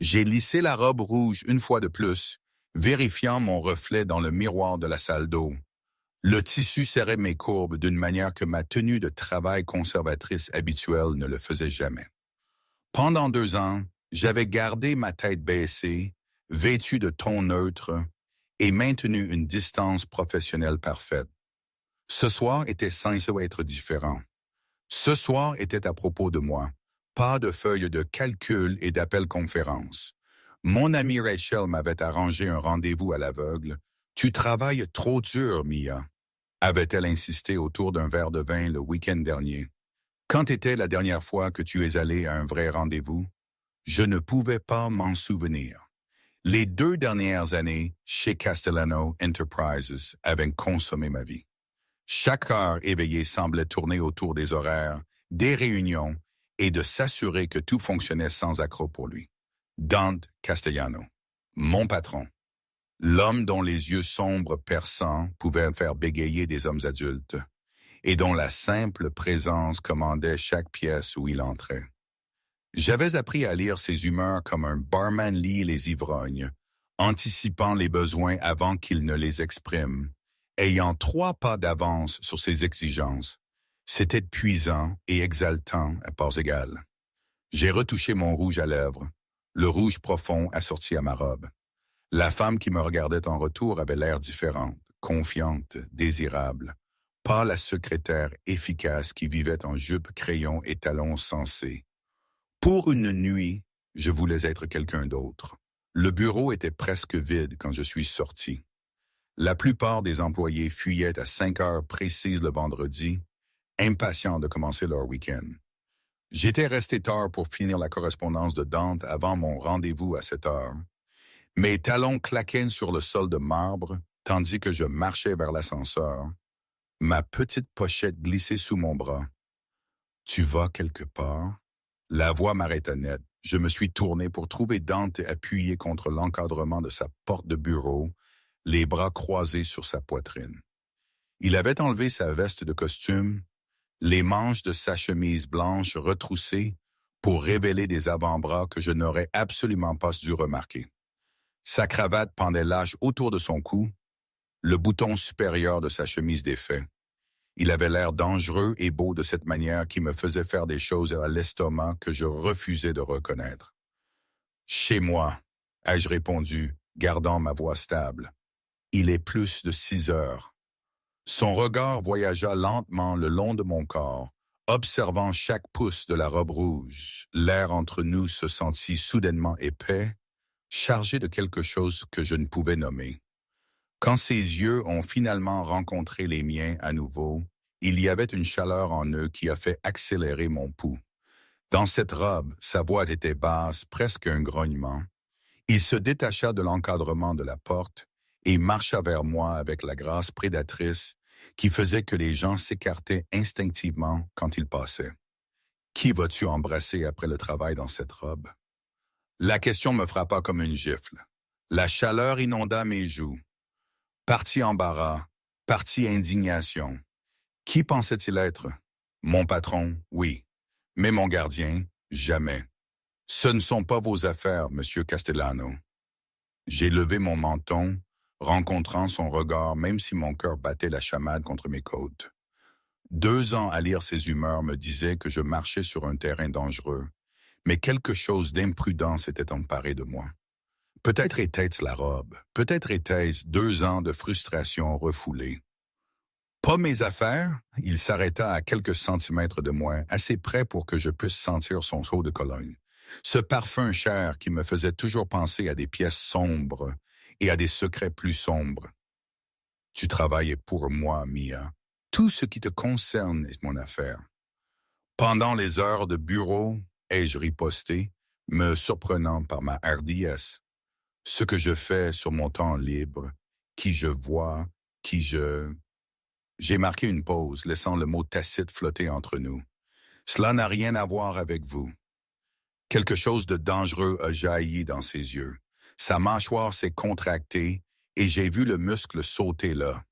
J'ai lissé la robe rouge une fois de plus, vérifiant mon reflet dans le miroir de la salle d'eau. Le tissu serrait mes courbes d'une manière que ma tenue de travail conservatrice habituelle ne le faisait jamais. Pendant 2 ans, j'avais gardé ma tête baissée, vêtu de tons neutres, et maintenu une distance professionnelle parfaite. Ce soir était censé être différent. Ce soir était à propos de moi. Pas de feuilles de calcul et d'appel-conférence. Mon amie Rachel m'avait arrangé un rendez-vous à l'aveugle. « Tu travailles trop dur, Mia », avait-elle insisté autour d'un verre de vin le week-end dernier. « Quand était la dernière fois que tu es allé à un vrai rendez-vous? » Je ne pouvais pas m'en souvenir. Les 2 dernières années, chez Castellano Enterprises, avaient consommé ma vie. Chaque heure éveillée semblait tourner autour des horaires, des réunions et de s'assurer que tout fonctionnait sans accroc pour lui. Dante Castellano, mon patron, l'homme dont les yeux sombres perçants pouvaient faire bégayer des hommes adultes et dont la simple présence commandait chaque pièce où il entrait. J'avais appris à lire ses humeurs comme un barman lit les ivrognes, anticipant les besoins avant qu'il ne les exprime, ayant 3 pas d'avance sur ses exigences. C'était épuisant et exaltant à parts égales. J'ai retouché mon rouge à lèvres, le rouge profond assorti à ma robe. La femme qui me regardait en retour avait l'air différente, confiante, désirable. Pas la secrétaire efficace qui vivait en jupe, crayon et talons sensés. Pour une nuit, je voulais être quelqu'un d'autre. Le bureau était presque vide quand je suis sorti. La plupart des employés fuyaient à 5 heures précises le vendredi, impatients de commencer leur week-end. J'étais resté tard pour finir la correspondance de Dante avant mon rendez-vous à 7 heures. Mes talons claquaient sur le sol de marbre, tandis que je marchais vers l'ascenseur. Ma petite pochette glissait sous mon bras. « Tu vas quelque part? » La voix m'arrêta net. Je me suis tourné pour trouver Dante appuyé contre l'encadrement de sa porte de bureau, les bras croisés sur sa poitrine. Il avait enlevé sa veste de costume, les manches de sa chemise blanche retroussées pour révéler des avant-bras que je n'aurais absolument pas dû remarquer. Sa cravate pendait lâche autour de son cou, le bouton supérieur de sa chemise défait. Il avait l'air dangereux et beau de cette manière qui me faisait faire des choses à l'estomac que je refusais de reconnaître. « Chez moi », ai-je répondu, gardant ma voix stable. « Il est plus de 6 heures. » Son regard voyagea lentement le long de mon corps, observant chaque pouce de la robe rouge. L'air entre nous se sentit soudainement épais, chargé de quelque chose que je ne pouvais nommer. Quand ses yeux ont finalement rencontré les miens à nouveau, il y avait une chaleur en eux qui a fait accélérer mon pouls. Dans cette robe, sa voix était basse, presque un grognement. Il se détacha de l'encadrement de la porte et marcha vers moi avec la grâce prédatrice qui faisait que les gens s'écartaient instinctivement quand il passait. « Qui vas-tu embrasser après le travail dans cette robe? » La question me frappa comme une gifle. La chaleur inonda mes joues. Partie embarras, partie indignation. Qui pensait-il être? Mon patron, oui. Mais mon gardien, jamais. Ce ne sont pas vos affaires, Monsieur Castellano. J'ai levé mon menton, rencontrant son regard même si mon cœur battait la chamade contre mes côtes. 2 ans à lire ses humeurs me disaient que je marchais sur un terrain dangereux, mais quelque chose d'imprudent s'était emparé de moi. Peut-être était-ce la robe, peut-être était-ce 2 ans de frustration refoulée. Pas mes affaires, il s'arrêta à quelques centimètres de moi, assez près pour que je puisse sentir son eau de Cologne. Ce parfum cher qui me faisait toujours penser à des pièces sombres et à des secrets plus sombres. Tu travailles pour moi, Mia. Tout ce qui te concerne est mon affaire. Pendant les heures de bureau, ai-je riposté, me surprenant par ma hardiesse. Ce que je fais sur mon temps libre, qui je vois, qui je... J'ai marqué une pause, laissant le mot tacite flotter entre nous. Cela n'a rien à voir avec vous. Quelque chose de dangereux a jailli dans ses yeux. Sa mâchoire s'est contractée et j'ai vu le muscle sauter là.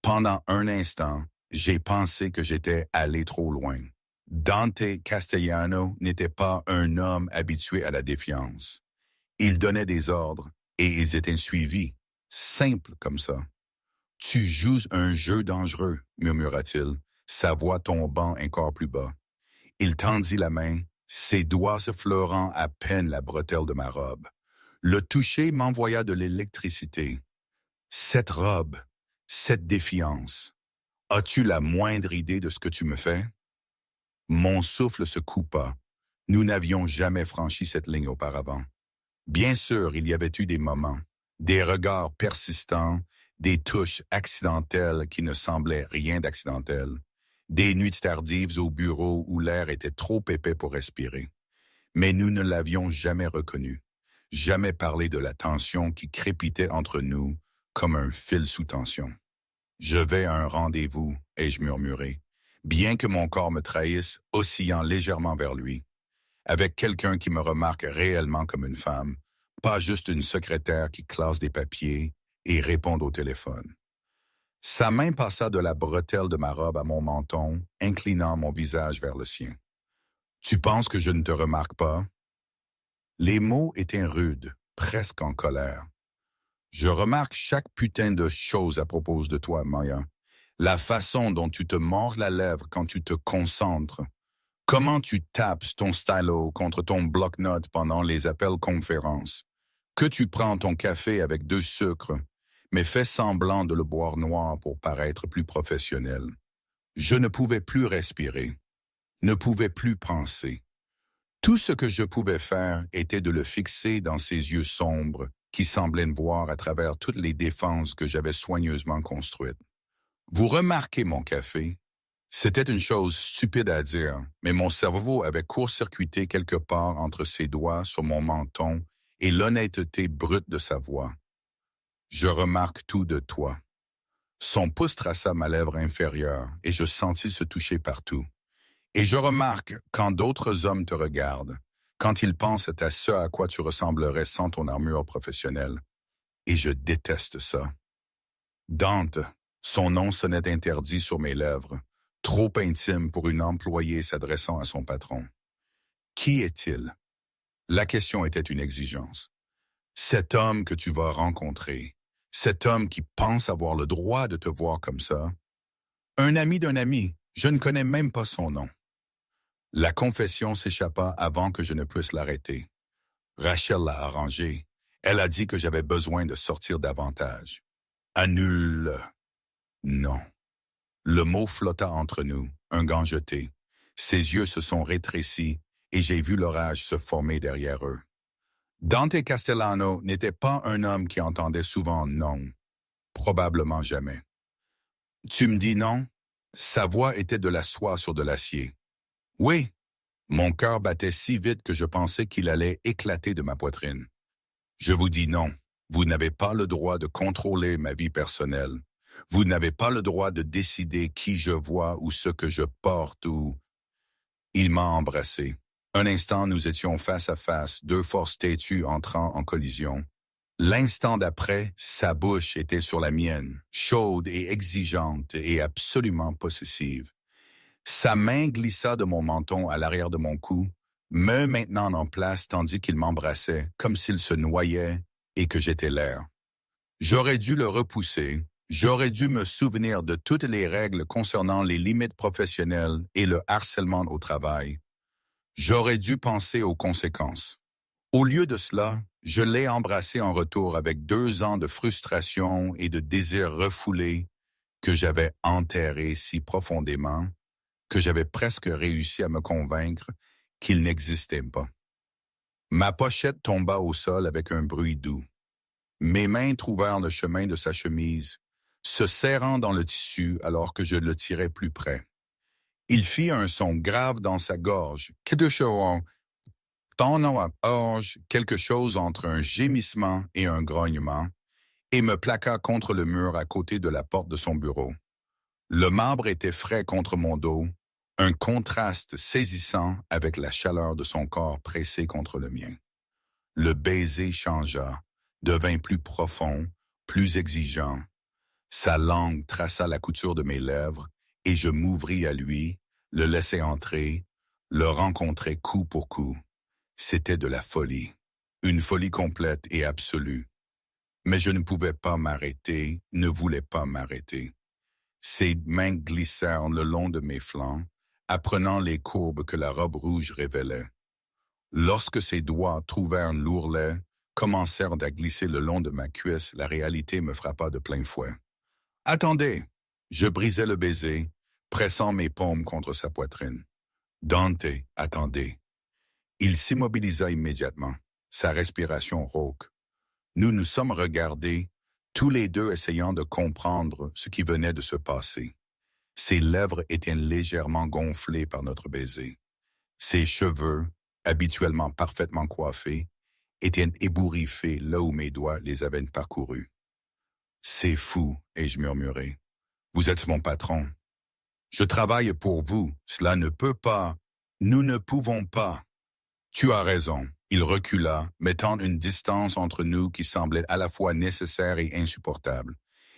Pendant un instant, j'ai pensé que j'étais allé trop loin. Dante Castellano n'était pas un homme habitué à la défiance. Il donnait des ordres et ils étaient suivis. Simple comme ça. Tu joues un jeu dangereux, murmura-t-il, sa voix tombant encore plus bas. Il tendit la main, ses doigts effleurant à peine la bretelle de ma robe. Le toucher m'envoya de l'électricité. Cette robe, cette défiance. As-tu la moindre idée de ce que tu me fais? Mon souffle se coupa. Nous n'avions jamais franchi cette ligne auparavant. Bien sûr, il y avait eu des moments, des regards persistants, des touches accidentelles qui ne semblaient rien d'accidentel, des nuits tardives au bureau où l'air était trop épais pour respirer. Mais nous ne l'avions jamais reconnu, jamais parlé de la tension qui crépitait entre nous comme un fil sous tension. Je vais à un rendez-vous, ai-je murmuré, bien que mon corps me trahisse, oscillant légèrement vers lui, avec quelqu'un qui me remarque réellement comme une femme, pas juste une secrétaire qui classe des papiers et répond au téléphone. Sa main passa de la bretelle de ma robe à mon menton, inclinant mon visage vers le sien. « Tu penses que je ne te remarque pas? » Les mots étaient rudes, presque en colère. « Je remarque chaque putain de chose à propos de toi, Maya. La façon dont tu te mords la lèvre quand tu te concentres. Comment tu tapes ton stylo contre ton bloc-notes pendant les appels conférences. Que tu prends ton café avec 2 sucres, mais fais semblant de le boire noir pour paraître plus professionnel. Je ne pouvais plus respirer, ne pouvais plus penser. Tout ce que je pouvais faire était de le fixer dans ses yeux sombres qui semblaient me voir à travers toutes les défenses que j'avais soigneusement construites. Vous remarquez mon café? C'était une chose stupide à dire, mais mon cerveau avait court-circuité quelque part entre ses doigts sur mon menton et l'honnêteté brute de sa voix. Je remarque tout de toi. Son pouce traça ma lèvre inférieure et je sentis se toucher partout. Et je remarque quand d'autres hommes te regardent, quand ils pensent à ce à quoi tu ressemblerais sans ton armure professionnelle. Et je déteste ça. Dante, son nom sonnait interdit sur mes lèvres, trop intime pour une employée s'adressant à son patron. Qui est-il? La question était une exigence. Cet homme que tu vas rencontrer, cet homme qui pense avoir le droit de te voir comme ça, un ami d'un ami, je ne connais même pas son nom. La confession s'échappa avant que je ne puisse l'arrêter. Rachel l'a arrangé. Elle a dit que j'avais besoin de sortir davantage. Annule-le. Non. Le mot flotta entre nous, un gant jeté. Ses yeux se sont rétrécis et j'ai vu l'orage se former derrière eux. Dante Castellano n'était pas un homme qui entendait souvent non. Probablement jamais. Tu me dis non? Sa voix était de la soie sur de l'acier. Oui. Mon cœur battait si vite que je pensais qu'il allait éclater de ma poitrine. Je vous dis non. Vous n'avez pas le droit de contrôler ma vie personnelle. Vous n'avez pas le droit de décider qui je vois ou ce que je porte ou... Il m'a embrassé. Un instant, nous étions face à face, 2 forces têtues entrant en collision. L'instant d'après, sa bouche était sur la mienne, chaude et exigeante et absolument possessive. Sa main glissa de mon menton à l'arrière de mon cou, me maintenant en place tandis qu'il m'embrassait, comme s'il se noyait et que j'étais l'air. J'aurais dû le repousser, j'aurais dû me souvenir de toutes les règles concernant les limites professionnelles et le harcèlement au travail. J'aurais dû penser aux conséquences. Au lieu de cela, je l'ai embrassé en retour avec 2 ans de frustration et de désir refoulé que j'avais enterré si profondément que j'avais presque réussi à me convaincre qu'il n'existait pas. Ma pochette tomba au sol avec un bruit doux. Mes mains trouvèrent le chemin de sa chemise, se serrant dans le tissu alors que je le tirais plus près. Il fit un son grave dans sa gorge, quelque chose entre un gémissement et un grognement, et me plaqua contre le mur à côté de la porte de son bureau. Le marbre était frais contre mon dos, un contraste saisissant avec la chaleur de son corps pressé contre le mien. Le baiser changea, devint plus profond, plus exigeant. Sa langue traça la couture de mes lèvres et je m'ouvris à lui, le laissai entrer, le rencontrai coup pour coup. C'était de la folie, Une folie complète et absolue. Mais je ne pouvais pas m'arrêter, ne voulais pas m'arrêter. Ses mains glissèrent le long de mes flancs, apprenant les courbes que la robe rouge révélait. Lorsque ses doigts trouvèrent l'ourlet, commencèrent à glisser le long de ma cuisse, la réalité me frappa de plein fouet. « Attendez !» Je brisai le baiser, pressant mes paumes contre sa poitrine. « Dante, attendez !» Il s'immobilisa immédiatement, sa respiration rauque. Nous nous sommes regardés, tous les deux essayant de comprendre ce qui venait de se passer. Ses lèvres étaient légèrement gonflées par notre baiser. Ses cheveux, habituellement parfaitement coiffés, étaient ébouriffés là où mes doigts les avaient parcourus. « C'est fou, » ai-je murmuré. « Vous êtes mon patron. Je travaille pour vous, cela ne peut pas. Nous ne pouvons pas. » Tu as raison. Il recula, mettant une distance entre nous qui semblait à la fois nécessaire et insupportable.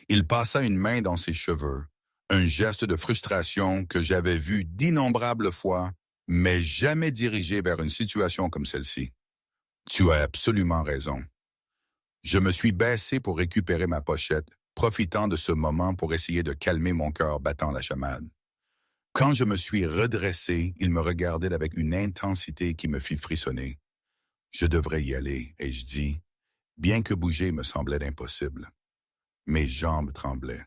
Il passa une main dans ses cheveux, un geste de frustration que j'avais vu d'innombrables fois, mais jamais dirigé vers une situation comme celle-ci. Tu as absolument raison. Je me suis baissé pour récupérer ma pochette, profitant de ce moment pour essayer de calmer mon cœur battant la chamade. Quand je me suis redressé, il me regardait avec une intensité qui me fit frissonner. Je devrais y aller, ai-je dit, bien que bouger me semblait impossible. Mes jambes tremblaient.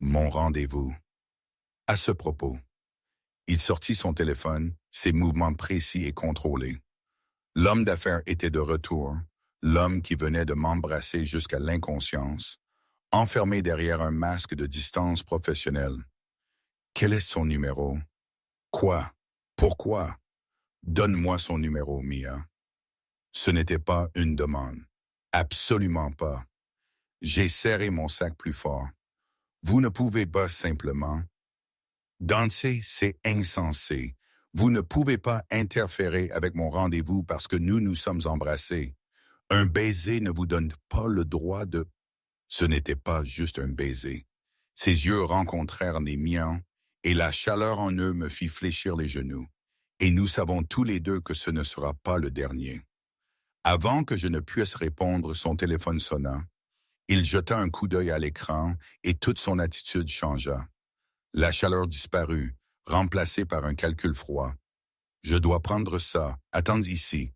Mon rendez-vous. À ce propos, il sortit son téléphone, ses mouvements précis et contrôlés. L'homme d'affaires était de retour, l'homme qui venait de m'embrasser jusqu'à l'inconscience, enfermé derrière un masque de distance professionnelle. Quel est son numéro? Quoi? Pourquoi? Donne-moi son numéro, Mia. Ce n'était pas une demande. Absolument pas. J'ai serré mon sac plus fort. Vous ne pouvez pas simplement... Dante, c'est insensé. Vous ne pouvez pas interférer avec mon rendez-vous parce que nous nous sommes embrassés. Un baiser ne vous donne pas le droit de... Ce n'était pas juste un baiser. Ses yeux rencontrèrent les miens et la chaleur en eux me fit fléchir les genoux. Et nous savons tous les deux que ce ne sera pas le dernier. Avant que je ne puisse répondre, son téléphone sonna. Il jeta un coup d'œil à l'écran et toute son attitude changea. La chaleur disparut, remplacée par un calcul froid. Je dois prendre ça. Attends ici.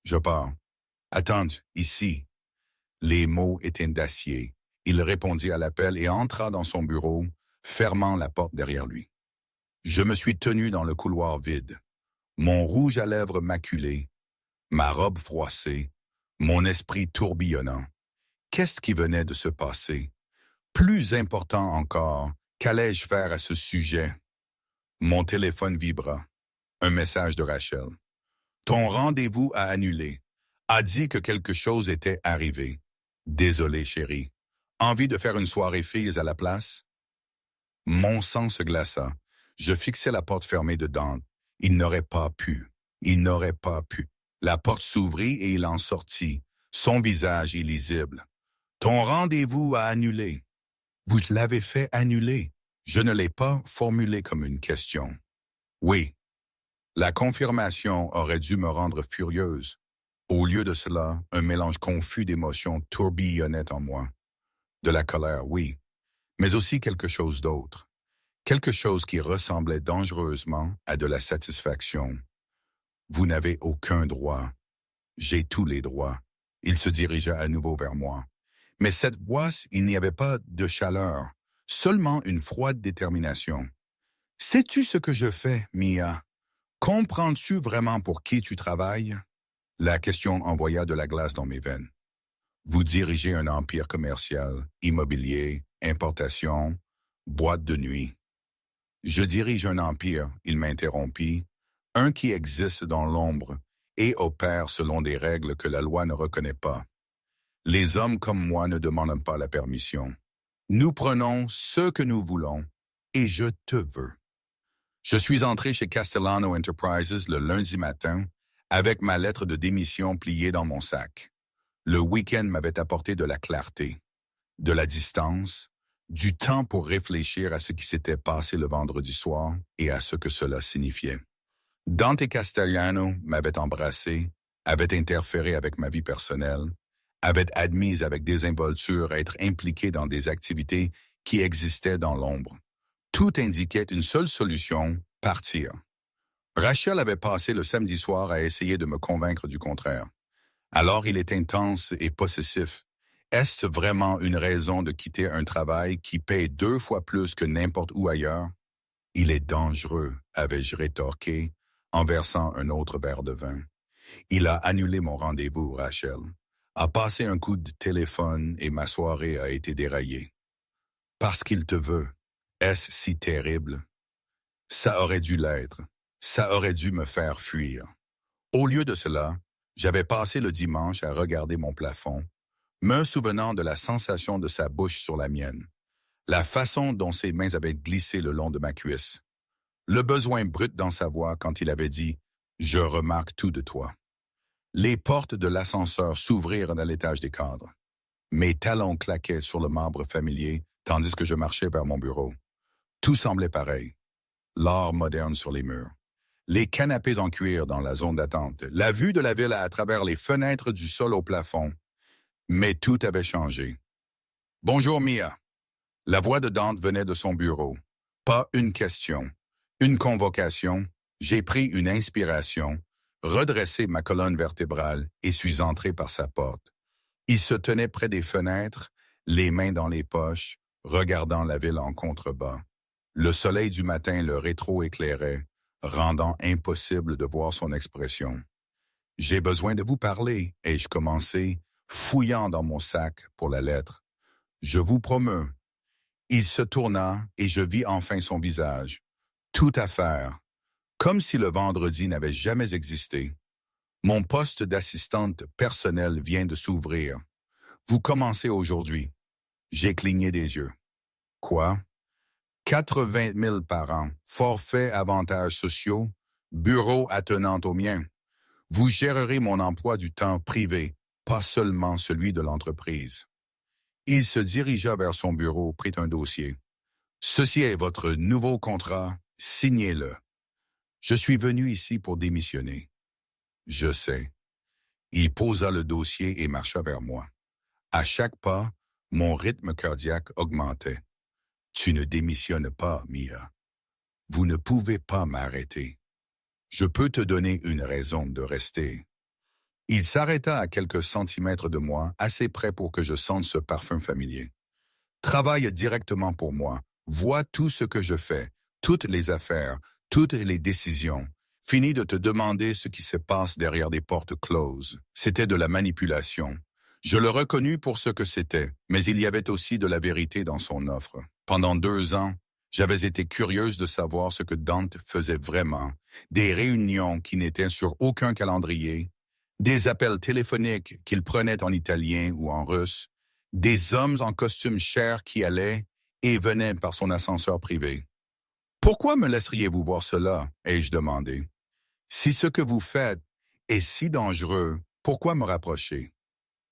Je pars. Attends ici. Les mots étaient d'acier. Il répondit à l'appel et entra dans son bureau, fermant la porte derrière lui. Je me suis tenu dans le couloir vide, mon rouge à lèvres maculé, ma robe froissée, mon esprit tourbillonnant. Qu'est-ce qui venait de se passer? Plus important encore, qu'allais-je faire à ce sujet? Mon téléphone vibra. Un message de Rachel. Ton rendez-vous a annulé. A dit que quelque chose était arrivé. Désolé, chérie. Envie de faire une soirée filles à la place? Mon sang se glaça. Je fixai la porte fermée de Dante. Il n'aurait pas pu. Il n'aurait pas pu. La porte s'ouvrit et il en sortit, son visage illisible. Ton rendez-vous a annulé. Vous l'avez fait annuler. Je ne l'ai pas formulé comme une question. Oui. La confirmation aurait dû me rendre furieuse. Au lieu de cela, un mélange confus d'émotions tourbillonnait en moi. De la colère, oui, mais aussi quelque chose d'autre. Quelque chose qui ressemblait dangereusement à de la satisfaction. Vous n'avez aucun droit. J'ai tous les droits. Il se dirigea à nouveau vers moi. Mais cette fois, il n'y avait pas de chaleur, seulement une froide détermination. Sais-tu ce que je fais, Mia? Comprends-tu vraiment pour qui tu travailles? La question envoya de la glace dans mes veines. Vous dirigez un empire commercial, immobilier, importation, boîte de nuit. Je dirige un empire, il m'interrompit, un qui existe dans l'ombre et opère selon des règles que la loi ne reconnaît pas. Les hommes comme moi ne demandent pas la permission. Nous prenons ce que nous voulons et je te veux. Je suis entré chez Castellano Enterprises le lundi matin avec ma lettre de démission pliée dans mon sac. Le week-end m'avait apporté de la clarté, de la distance, du temps pour réfléchir à ce qui s'était passé le vendredi soir et à ce que cela signifiait. Dante Castellano m'avait embrassé, avait interféré avec ma vie personnelle, avait admis avec désinvolture à être impliqué dans des activités qui existaient dans l'ombre. Tout indiquait une seule solution, partir. Rachel avait passé le samedi soir à essayer de me convaincre du contraire. Alors il est intense et possessif. Est-ce vraiment une raison de quitter un travail qui paye 2 fois plus que n'importe où ailleurs? Il est dangereux, avais-je rétorqué, en versant un autre verre de vin. Il a annulé mon rendez-vous, Rachel, a passé un coup de téléphone et ma soirée a été déraillée. Parce qu'il te veut. Est-ce si terrible? Ça aurait dû l'être. Ça aurait dû me faire fuir. Au lieu de cela, j'avais passé le dimanche à regarder mon plafond, me souvenant de la sensation de sa bouche sur la mienne, la façon dont ses mains avaient glissé le long de ma cuisse, le besoin brut dans sa voix quand il avait dit « Je remarque tout de toi ». Les portes de l'ascenseur s'ouvrirent à l'étage des cadres. Mes talons claquaient sur le marbre familier tandis que je marchais vers mon bureau. Tout semblait pareil. L'art moderne sur les murs. Les canapés en cuir dans la zone d'attente. La vue de la ville à travers les fenêtres du sol au plafond. Mais tout avait changé. « Bonjour, Mia ». La voix de Dante venait de son bureau. Pas une question. Une convocation. J'ai pris une inspiration, redressé ma colonne vertébrale et suis entré par sa porte. Il se tenait près des fenêtres, les mains dans les poches, regardant la ville en contrebas. Le soleil du matin le rétro-éclairait, rendant impossible de voir son expression. « J'ai besoin de vous parler », ai-je commencé, fouillant dans mon sac pour la lettre. « Je vous promets. » Il se tourna et je vis enfin son visage. Tout à faire. Comme si le vendredi n'avait jamais existé. Mon poste d'assistante personnelle vient de s'ouvrir. Vous commencez aujourd'hui. J'ai cligné des yeux. Quoi? 80 000 par an, forfait avantages sociaux, bureau attenant au mien. Vous gérerez mon emploi du temps privé, pas seulement celui de l'entreprise. Il se dirigea vers son bureau, prit un dossier. Ceci est votre nouveau contrat, signez-le. Je suis venu ici pour démissionner. Je sais. Il posa le dossier et marcha vers moi. À chaque pas, mon rythme cardiaque augmentait. Tu ne démissionnes pas, Mia. Vous ne pouvez pas m'arrêter. Je peux te donner une raison de rester. Il s'arrêta à quelques centimètres de moi, assez près pour que je sente ce parfum familier. Travaille directement pour moi. Vois tout ce que je fais, toutes les affaires, toutes les décisions. Fini de te demander ce qui se passe derrière des portes closes. C'était de la manipulation. Je le reconnus pour ce que c'était, mais il y avait aussi de la vérité dans son offre. Pendant 2 ans, j'avais été curieuse de savoir ce que Dante faisait vraiment. Des réunions qui n'étaient sur aucun calendrier, des appels téléphoniques qu'il prenait en italien ou en russe, des hommes en costume cher qui allaient et venaient par son ascenseur privé. « Pourquoi me laisseriez-vous voir cela ?» ai-je demandé. « Si ce que vous faites est si dangereux, pourquoi me rapprocher ?»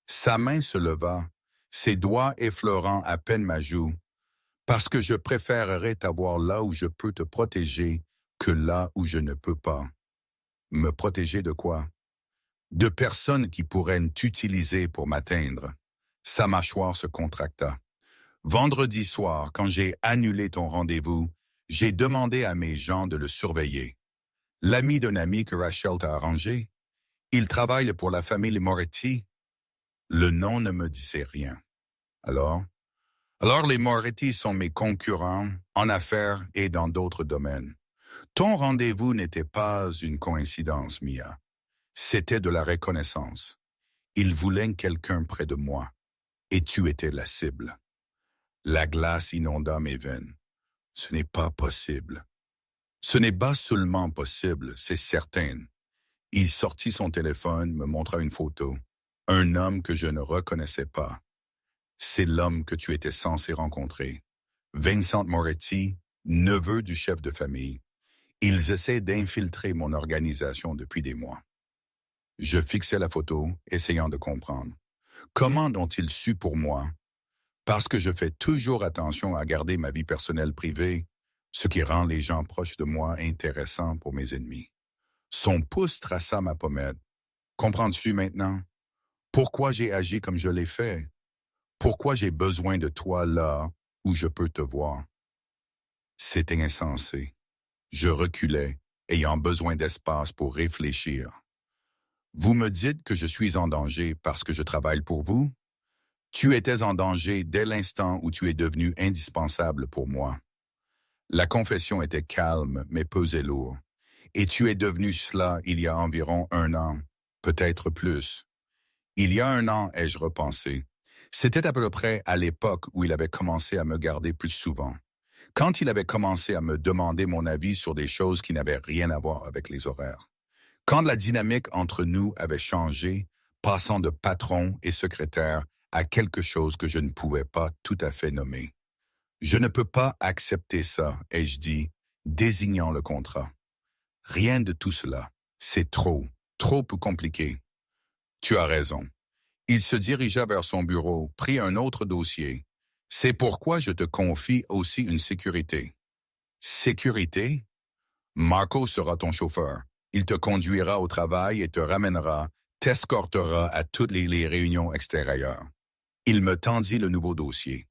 Sa main se leva, ses doigts effleurant à peine ma joue, « Parce que je préférerais t'avoir là où je peux te protéger que là où je ne peux pas. » Me protéger de quoi? De personnes qui pourraient t'utiliser pour m'atteindre. Sa mâchoire se contracta. Vendredi soir, quand j'ai annulé ton rendez-vous, j'ai demandé à mes gens de le surveiller. L'ami d'un ami que Rachel t'a arrangé, il travaille pour la famille Moretti. Le nom ne me disait rien. Alors les Moretti sont mes concurrents en affaires et dans d'autres domaines. Ton rendez-vous n'était pas une coïncidence, Mia. C'était de la reconnaissance. Il voulait quelqu'un près de moi, et tu étais la cible. La glace inonda mes veines. Ce n'est pas possible. Ce n'est pas seulement possible, c'est certain. Il sortit son téléphone, me montra une photo. Un homme que je ne reconnaissais pas. C'est l'homme que tu étais censé rencontrer. Vincent Moretti, neveu du chef de famille. Ils essaient d'infiltrer mon organisation depuis des mois. Je fixais la photo, essayant de comprendre. Comment ont-ils su pour moi? Parce que je fais toujours attention à garder ma vie personnelle privée, ce qui rend les gens proches de moi intéressants pour mes ennemis. Son pouce traça ma pommette. Comprends-tu maintenant? Pourquoi j'ai agi comme je l'ai fait? Pourquoi j'ai besoin de toi là où je peux te voir? C'était insensé. Je reculais, ayant besoin d'espace pour réfléchir. Vous me dites que je suis en danger parce que je travaille pour vous? Tu étais en danger dès l'instant où tu es devenu indispensable pour moi. La confession était calme, mais pesait lourd. Et tu es devenu cela il y a environ 1 an, peut-être plus. Il y a 1 an, ai-je repensé. C'était à peu près à l'époque où il avait commencé à me garder plus souvent. Quand il avait commencé à me demander mon avis sur des choses qui n'avaient rien à voir avec les horaires. Quand la dynamique entre nous avait changé, passant de patron et secrétaire à quelque chose que je ne pouvais pas tout à fait nommer. Je ne peux pas accepter ça, ai-je dit, désignant le contrat. Rien de tout cela. C'est trop compliqué. Tu as raison. Il se dirigea vers son bureau, prit un autre dossier. C'est pourquoi je te confie aussi une sécurité. Sécurité? Marco sera ton chauffeur. Il te conduira au travail et te ramènera, t'escortera à toutes les réunions extérieures. Il me tendit le nouveau dossier.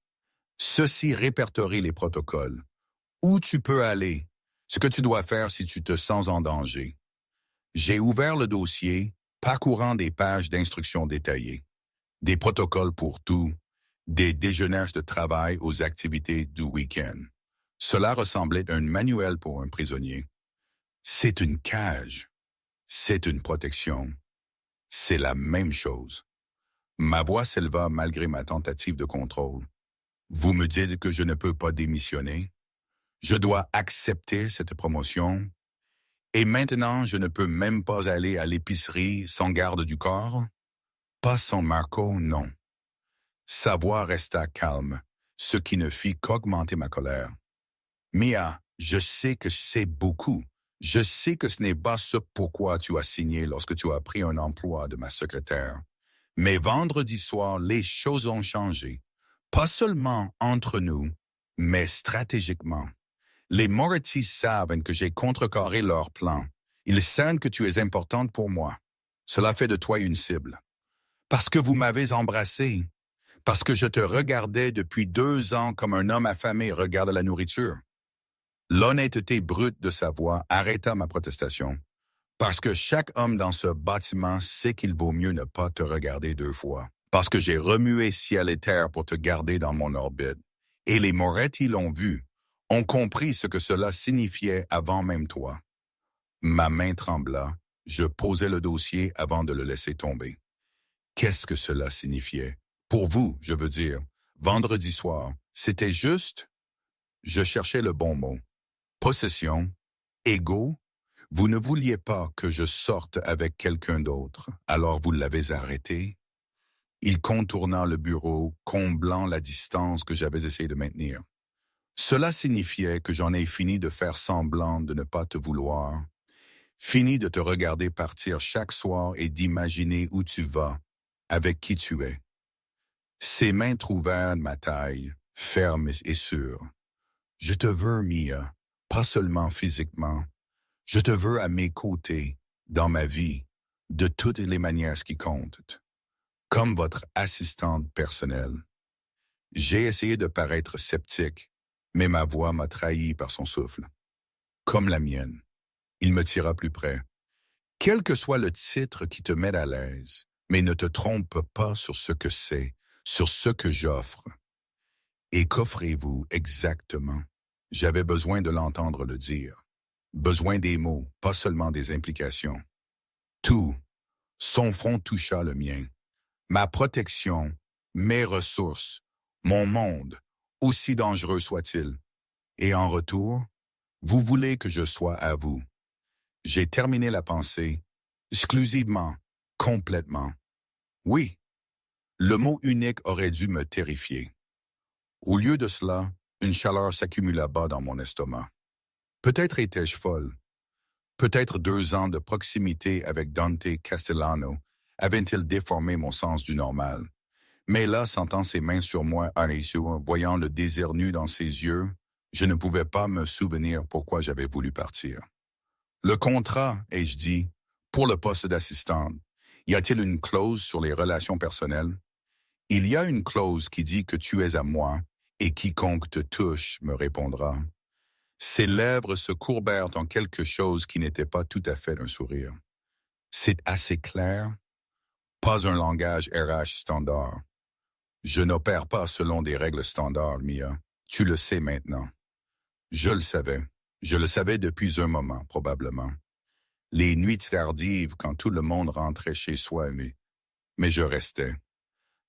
Ceci répertorie les protocoles. Où tu peux aller, ce que tu dois faire si tu te sens en danger. J'ai ouvert le dossier, parcourant des pages d'instructions détaillées. Des protocoles pour tout, des déjeuners de travail aux activités du week-end. Cela ressemblait à un manuel pour un prisonnier. C'est une cage. C'est une protection. C'est la même chose. Ma voix s'éleva malgré ma tentative de contrôle. Vous me dites que je ne peux pas démissionner? Je dois accepter cette promotion? Et maintenant, je ne peux même pas aller à l'épicerie sans garde du corps? Pas sans Marco, non. Sa voix resta calme, ce qui ne fit qu'augmenter ma colère. Mia, je sais que c'est beaucoup. Je sais que ce n'est pas ce pourquoi tu as signé lorsque tu as pris un emploi de ma secrétaire. Mais vendredi soir, les choses ont changé. Pas seulement entre nous, mais stratégiquement. Les Moretti savent que j'ai contrecarré leur plan. Ils savent que tu es importante pour moi. Cela fait de toi une cible. Parce que vous m'avez embrassé. Parce que je te regardais depuis 2 ans comme un homme affamé regarde la nourriture. L'honnêteté brute de sa voix arrêta ma protestation. Parce que chaque homme dans ce bâtiment sait qu'il vaut mieux ne pas te regarder 2 fois. Parce que j'ai remué ciel et terre pour te garder dans mon orbite. Et les Moretti l'ont vu, ont compris ce que cela signifiait avant même toi. Ma main trembla, je posai le dossier avant de le laisser tomber. Qu'est-ce que cela signifiait? Pour vous, je veux dire, vendredi soir, c'était juste? Je cherchais le bon mot. Possession, égo, vous ne vouliez pas que je sorte avec quelqu'un d'autre, alors vous l'avez arrêté. Il contourna le bureau, comblant la distance que j'avais essayé de maintenir. Cela signifiait que j'en ai fini de faire semblant de ne pas te vouloir, fini de te regarder partir chaque soir et d'imaginer où tu vas, avec qui tu es. Ses mains trouvèrent ma taille, ferme et sûre. Je te veux, Mia, pas seulement physiquement. Je te veux à mes côtés, dans ma vie, de toutes les manières qui comptent, comme votre assistante personnelle. J'ai essayé de paraître sceptique, mais ma voix m'a trahi par son souffle. Comme la mienne. Il me tira plus près. Quel que soit le titre qui te met à l'aise, mais ne te trompe pas sur ce que c'est, sur ce que j'offre. Et qu'offrez-vous exactement? J'avais besoin de l'entendre le dire. Besoin des mots, pas seulement des implications. Tout. Son front toucha le mien. Ma protection, mes ressources, mon monde, aussi dangereux soit-il. Et en retour, vous voulez que je sois à vous. J'ai terminé la pensée, exclusivement, complètement. Oui, le mot unique aurait dû me terrifier. Au lieu de cela, une chaleur s'accumula bas dans mon estomac. Peut-être étais-je folle. Peut-être 2 ans de proximité avec Dante Castellano avaient-ils déformé mon sens du normal. Mais là, sentant ses mains sur moi, voyant le désir nu dans ses yeux, je ne pouvais pas me souvenir pourquoi j'avais voulu partir. Le contrat, ai-je dit, pour le poste d'assistante, Y a-t-il une clause sur les relations personnelles? Il y a une clause qui dit que tu es à moi, et quiconque te touche me répondra. Ses lèvres se courbèrent en quelque chose qui n'était pas tout à fait un sourire. C'est assez clair? Pas un langage RH standard. Je n'opère pas selon des règles standards, Mia. Tu le sais maintenant. Je le savais. Je le savais depuis un moment, probablement. Les nuits tardives quand tout le monde rentrait chez soi, mais je restais.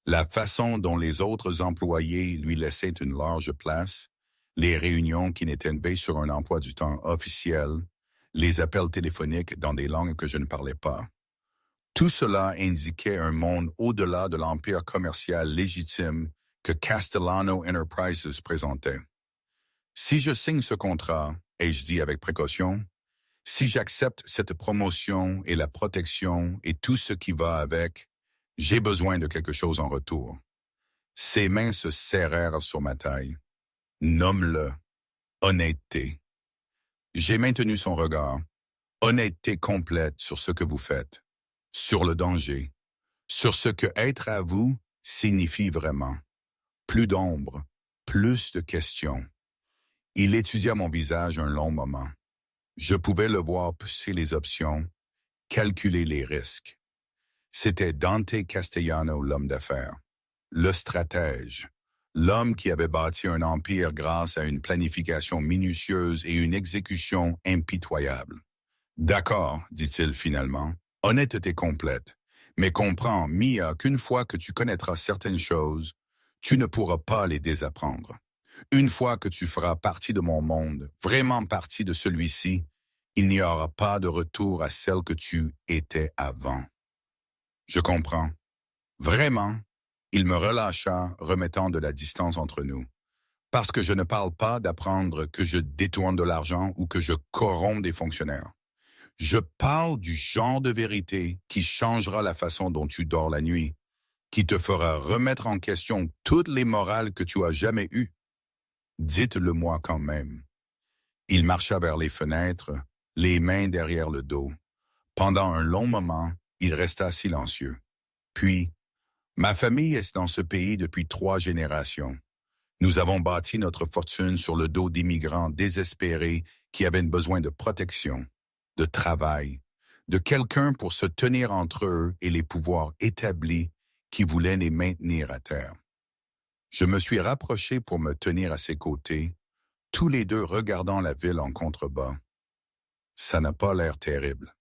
La façon dont les autres employés lui laissaient une large place, les réunions qui n'étaient pas sur un emploi du temps officiel, les appels téléphoniques dans des langues que je ne parlais pas. Tout cela indiquait un monde au-delà de l'empire commercial légitime que Castellano Enterprises présentait. Si je signe ce contrat, et je dis avec précaution, si j'accepte cette promotion et la protection et tout ce qui va avec, j'ai besoin de quelque chose en retour. Ses mains se serrèrent sur ma taille. Nomme-le. Honnêteté. J'ai maintenu son regard. Honnêteté complète sur ce que vous faites, sur le danger, sur ce que être à vous signifie vraiment. Plus d'ombre, plus de questions. Il étudia mon visage un long moment. Je pouvais le voir pousser les options, calculer les risques. C'était Dante Castellano, l'homme d'affaires, le stratège, l'homme qui avait bâti un empire grâce à une planification minutieuse et une exécution impitoyable. D'accord, dit-il finalement, honnêteté complète, mais comprends, Mia, qu'une fois que tu connaîtras certaines choses, tu ne pourras pas les désapprendre. Une fois que tu feras partie de mon monde, vraiment partie de celui-ci, il n'y aura pas de retour à celle que tu étais avant. Je comprends. Vraiment, il me relâcha, remettant de la distance entre nous. Parce que je ne parle pas d'apprendre que je détourne de l'argent ou que je corromps des fonctionnaires. Je parle du genre de vérité qui changera la façon dont tu dors la nuit, qui te fera remettre en question toutes les morales que tu as jamais eues. Dites-le-moi quand même. Il marcha vers les fenêtres, les mains derrière le dos. Pendant un long moment, il resta silencieux. Puis, ma famille est dans ce pays depuis 3 générations. Nous avons bâti notre fortune sur le dos d'immigrants désespérés qui avaient besoin de protection, de travail, de quelqu'un pour se tenir entre eux et les pouvoirs établis qui voulaient les maintenir à terre. Je me suis rapproché pour me tenir à ses côtés, tous les deux regardant la ville en contrebas. Ça n'a pas l'air terrible.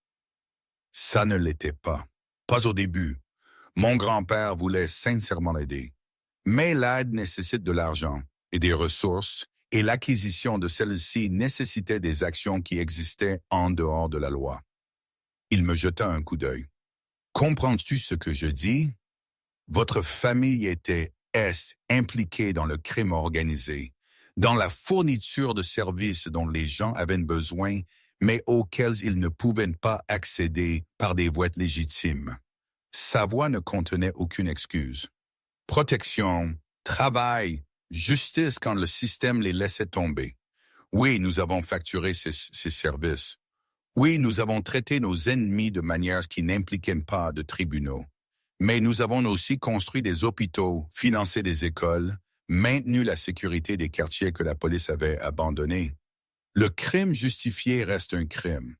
Ça ne l'était pas. Pas au début. Mon grand-père voulait sincèrement l'aider. Mais l'aide nécessite de l'argent et des ressources, et l'acquisition de celles-ci nécessitait des actions qui existaient en dehors de la loi. Il me jeta un coup d'œil. Comprends-tu ce que je dis? Votre famille était impliquée dans le crime organisé, dans la fourniture de services dont les gens avaient besoin, mais auxquels ils ne pouvaient pas accéder par des voies légitimes. Sa voix ne contenait aucune excuse. Protection, travail, justice quand le système les laissait tomber. Oui, nous avons facturé ces services. Oui, nous avons traité nos ennemis de manière qui n'impliquait pas de tribunaux. Mais nous avons aussi construit des hôpitaux, financé des écoles, maintenu la sécurité des quartiers que la police avait abandonnés. Le crime justifié reste un crime.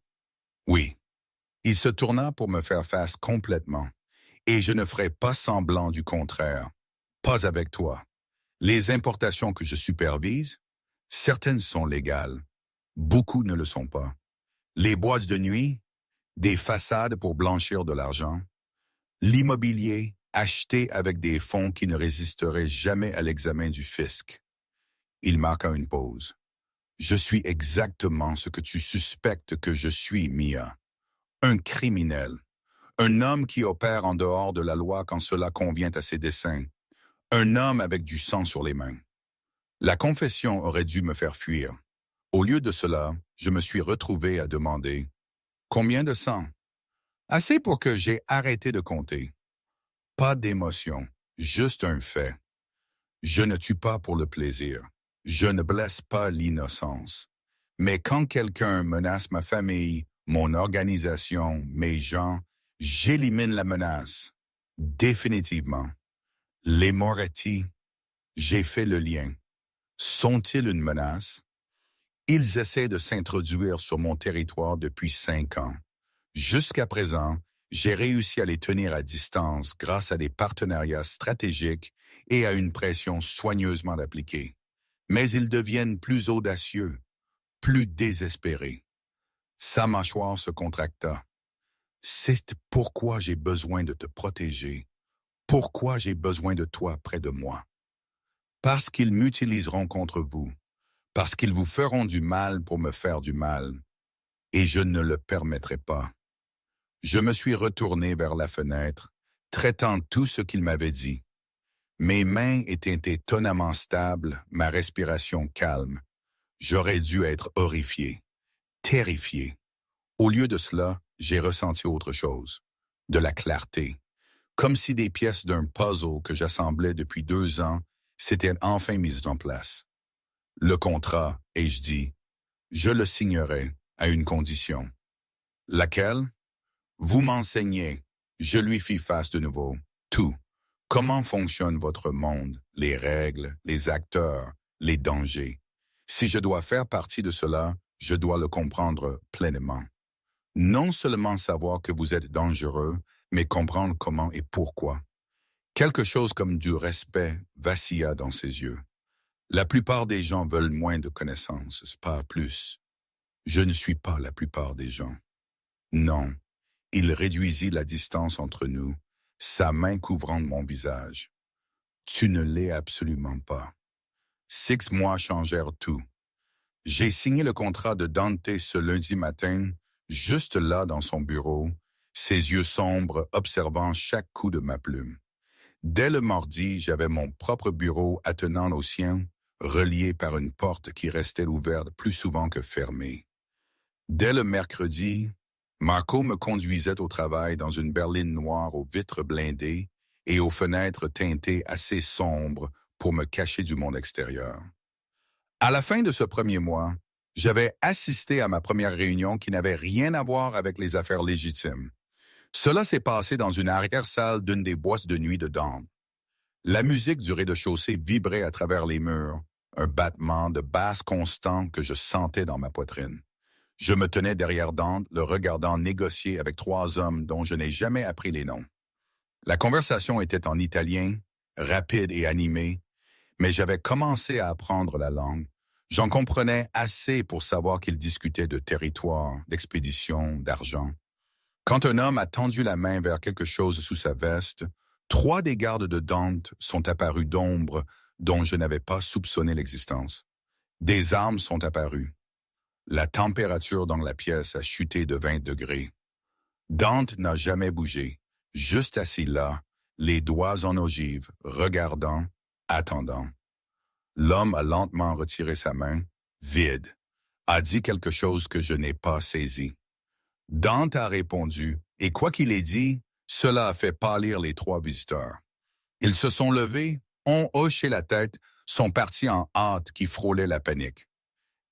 Oui. Il se tourna pour me faire face complètement. Et je ne ferai pas semblant du contraire. Pas avec toi. Les importations que je supervise, certaines sont légales. Beaucoup ne le sont pas. Les boîtes de nuit, des façades pour blanchir de l'argent, l'immobilier acheté avec des fonds qui ne résisteraient jamais à l'examen du fisc. Il marqua une pause. Je suis exactement ce que tu suspectes que je suis, Mia. Un criminel. Un homme qui opère en dehors de la loi quand cela convient à ses desseins. Un homme avec du sang sur les mains. La confession aurait dû me faire fuir. Au lieu de cela, je me suis retrouvé à demander « Combien de sang ?» Assez pour que j'ai arrêté de compter. Pas d'émotion, juste un fait. Je ne tue pas pour le plaisir. Je ne blesse pas l'innocence. Mais quand quelqu'un menace ma famille, mon organisation, mes gens, J'élimine la menace. Définitivement. Les Moretti, j'ai fait le lien. Sont-ils une menace? Ils essaient de s'introduire sur mon territoire depuis 5 ans. Jusqu'à présent, j'ai réussi à les tenir à distance grâce à des partenariats stratégiques et à une pression soigneusement appliquée. Mais ils deviennent plus audacieux, plus désespérés. Sa mâchoire se contracta. C'est pourquoi j'ai besoin de te protéger. Pourquoi j'ai besoin de toi près de moi. Parce qu'ils m'utiliseront contre vous. Parce qu'ils vous feront du mal pour me faire du mal. Et je ne le permettrai pas. Je me suis retourné vers la fenêtre, traitant tout ce qu'il m'avait dit. Mes mains étaient étonnamment stables, ma respiration calme. J'aurais dû être horrifié, terrifié. Au lieu de cela, j'ai ressenti autre chose, de la clarté, comme si des pièces d'un puzzle que j'assemblais depuis 2 ans s'étaient enfin mises en place. Le contrat, ai-je dit, je le signerai à une condition. Laquelle? Vous m'enseignez, je lui fis face de nouveau, tout. Comment fonctionne votre monde, les règles, les acteurs, les dangers. Si je dois faire partie de cela, je dois le comprendre pleinement. Non seulement savoir que vous êtes dangereux, mais comprendre comment et pourquoi. Quelque chose comme du respect vacilla dans ses yeux. La plupart des gens veulent moins de connaissances, pas plus. Je ne suis pas la plupart des gens. Non, il réduisit la distance entre nous, sa main couvrant mon visage. Tu ne l'es absolument pas. 6 mois changèrent tout. J'ai signé le contrat de Dante ce lundi matin, juste là dans son bureau, ses yeux sombres observant chaque coup de ma plume. Dès le mardi, j'avais mon propre bureau attenant au sien, relié par une porte qui restait ouverte plus souvent que fermée. Dès le mercredi, Marco me conduisait au travail dans une berline noire aux vitres blindées et aux fenêtres teintées assez sombres pour me cacher du monde extérieur. À la fin de ce premier mois, j'avais assisté à ma première réunion qui n'avait rien à voir avec les affaires légitimes. Cela s'est passé dans une arrière-salle d'une des boîtes de nuit de Dante. La musique du rez-de-chaussée vibrait à travers les murs, un battement de basse constant que je sentais dans ma poitrine. Je me tenais derrière Dante, le regardant négocier avec 3 hommes dont je n'ai jamais appris les noms. La conversation était en italien, rapide et animée, mais j'avais commencé à apprendre la langue. J'en comprenais assez pour savoir qu'ils discutaient de territoire, d'expédition, d'argent. Quand un homme a tendu la main vers quelque chose sous sa veste, 3 des gardes de Dante sont apparus d'ombre dont je n'avais pas soupçonné l'existence. Des armes sont apparues. La température dans la pièce a chuté de 20 degrés. Dante n'a jamais bougé, juste assis là, les doigts en ogive, regardant, attendant. L'homme a lentement retiré sa main, vide, a dit quelque chose que je n'ai pas saisi. Dante a répondu, et quoi qu'il ait dit, cela a fait pâlir les 3 visiteurs. Ils se sont levés, ont hoché la tête, sont partis en hâte qui frôlait la panique.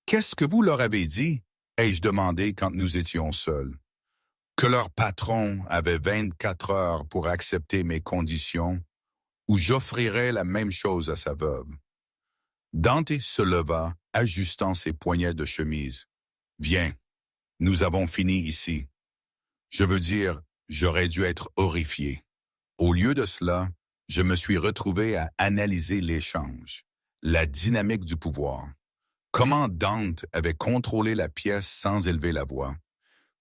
« Qu'est-ce que vous leur avez dit ?» ai-je demandé quand nous étions seuls. Que leur patron avait 24 heures pour accepter mes conditions ou j'offrirais la même chose à sa veuve. Dante se leva, ajustant ses poignets de chemise. « Viens, nous avons fini ici. » Je veux dire, j'aurais dû être horrifié. Au lieu de cela, je me suis retrouvé à analyser l'échange, la dynamique du pouvoir. Comment Dante avait contrôlé la pièce sans élever la voix.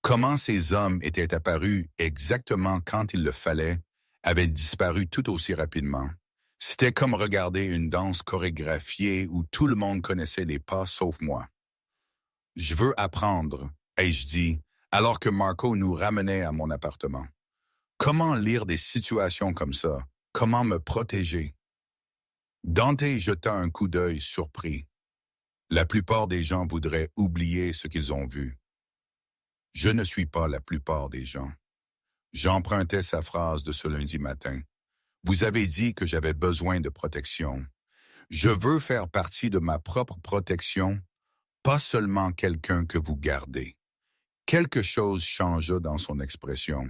Comment ces hommes étaient apparus exactement quand il le fallait, avaient disparu tout aussi rapidement. C'était comme regarder une danse chorégraphiée où tout le monde connaissait les pas sauf moi. « Je veux apprendre », ai-je dit, alors que Marco nous ramenait à mon appartement. Comment lire des situations comme ça? Comment me protéger? Dante jeta un coup d'œil surpris. La plupart des gens voudraient oublier ce qu'ils ont vu. Je ne suis pas la plupart des gens. J'empruntais sa phrase de ce lundi matin. Vous avez dit que j'avais besoin de protection. Je veux faire partie de ma propre protection, pas seulement quelqu'un que vous gardez. Quelque chose changea dans son expression.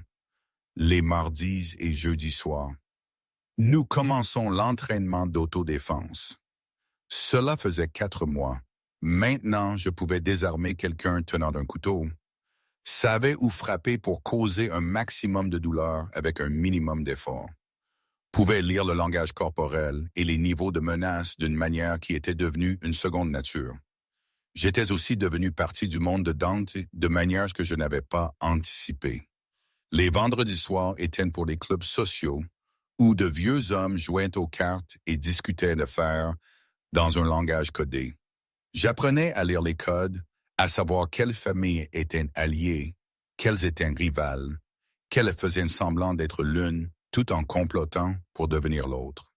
les mardis et jeudis soirs. Nous commençons l'entraînement d'autodéfense. Cela faisait 4 mois. Maintenant, je pouvais désarmer quelqu'un tenant d'un couteau. Savais où frapper pour causer un maximum de douleur avec un minimum d'effort. Pouvais lire le langage corporel et les niveaux de menace d'une manière qui était devenue une seconde nature. J'étais aussi devenu partie du monde de Dante de manière que je n'avais pas anticipée. Les vendredis soirs étaient pour les clubs sociaux où de vieux hommes jouaient aux cartes et discutaient d'affaires dans un langage codé. J'apprenais à lire les codes, à savoir quelles familles étaient alliées, quelles étaient rivales, quelles faisaient semblant d'être l'une, tout en complotant pour devenir l'autre.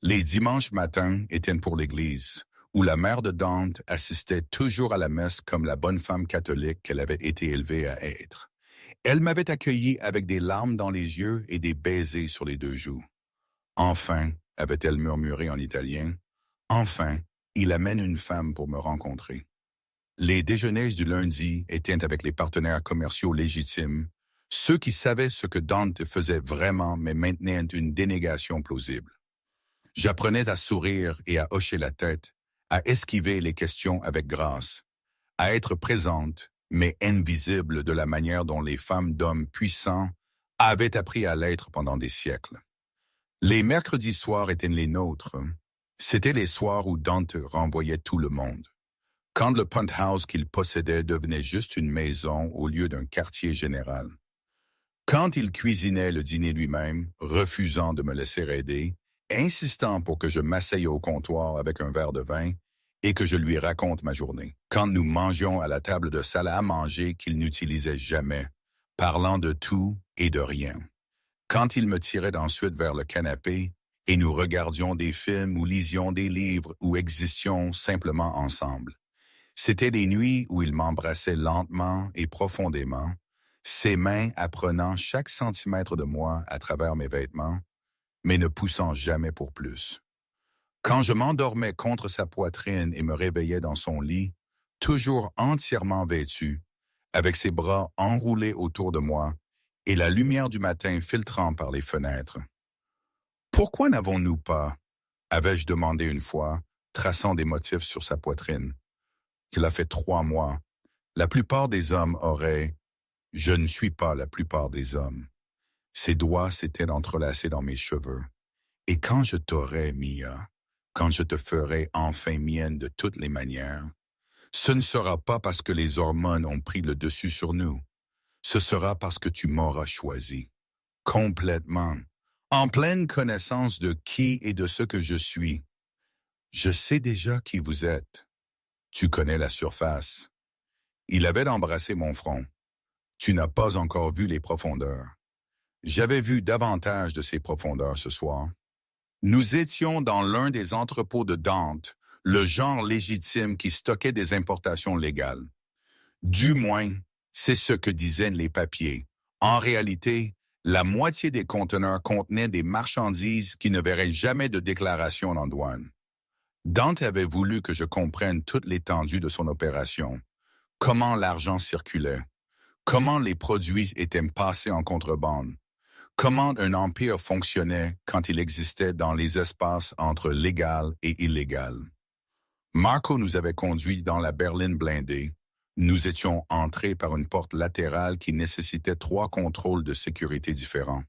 Les dimanches matins étaient pour l'Église, où la mère de Dante assistait toujours à la messe comme la bonne femme catholique qu'elle avait été élevée à être. Elle m'avait accueilli avec des larmes dans les yeux et des baisers sur les 2 joues. Enfin, avait-elle murmuré en italien, enfin, il amène une femme pour me rencontrer. Les déjeuners du lundi étaient avec les partenaires commerciaux légitimes, ceux qui savaient ce que Dante faisait vraiment mais maintenaient une dénégation plausible. J'apprenais à sourire et à hocher la tête, à esquiver les questions avec grâce, à être présente mais invisible de la manière dont les femmes d'hommes puissants avaient appris à l'être pendant des siècles. Les mercredis soirs étaient les nôtres. C'étaient les soirs où Dante renvoyait tout le monde. Quand le penthouse qu'il possédait devenait juste une maison au lieu d'un quartier général. Quand il cuisinait le dîner lui-même, refusant de me laisser aider, insistant pour que je m'asseye au comptoir avec un verre de vin et que je lui raconte ma journée. Quand nous mangions à la table de salle à manger qu'il n'utilisait jamais, parlant de tout et de rien. Quand il me tirait ensuite vers le canapé et nous regardions des films ou lisions des livres ou existions simplement ensemble. C'étaient des nuits où il m'embrassait lentement et profondément, ses mains apprenant chaque centimètre de moi à travers mes vêtements, mais ne poussant jamais pour plus. Quand je m'endormais contre sa poitrine et me réveillais dans son lit, toujours entièrement vêtu, avec ses bras enroulés autour de moi et la lumière du matin filtrant par les fenêtres. Pourquoi n'avons-nous pas, avais-je demandé une fois, traçant des motifs sur sa poitrine. Qu'il a fait 3 mois. La plupart des hommes auraient « Je ne suis pas la plupart des hommes ». Ses doigts s'étaient entrelacés dans mes cheveux. Et quand je t'aurai, Mia, quand je te ferai enfin mienne de toutes les manières, ce ne sera pas parce que les hormones ont pris le dessus sur nous. Ce sera parce que tu m'auras choisi. Complètement. En pleine connaissance de qui et de ce que je suis. Je sais déjà qui vous êtes. Tu connais la surface. Il avait embrassé mon front. Tu n'as pas encore vu les profondeurs. J'avais vu davantage de ces profondeurs ce soir. Nous étions dans l'un des entrepôts de Dante, le genre légitime qui stockait des importations légales. Du moins, c'est ce que disaient les papiers. En réalité, la moitié des conteneurs contenaient des marchandises qui ne verraient jamais de déclaration en douane. Dante avait voulu que je comprenne toute l'étendue de son opération, comment l'argent circulait, comment les produits étaient passés en contrebande, comment un empire fonctionnait quand il existait dans les espaces entre légal et illégal. Marco nous avait conduits dans la berline blindée. Nous étions entrés par une porte latérale qui nécessitait 3 contrôles de sécurité différents.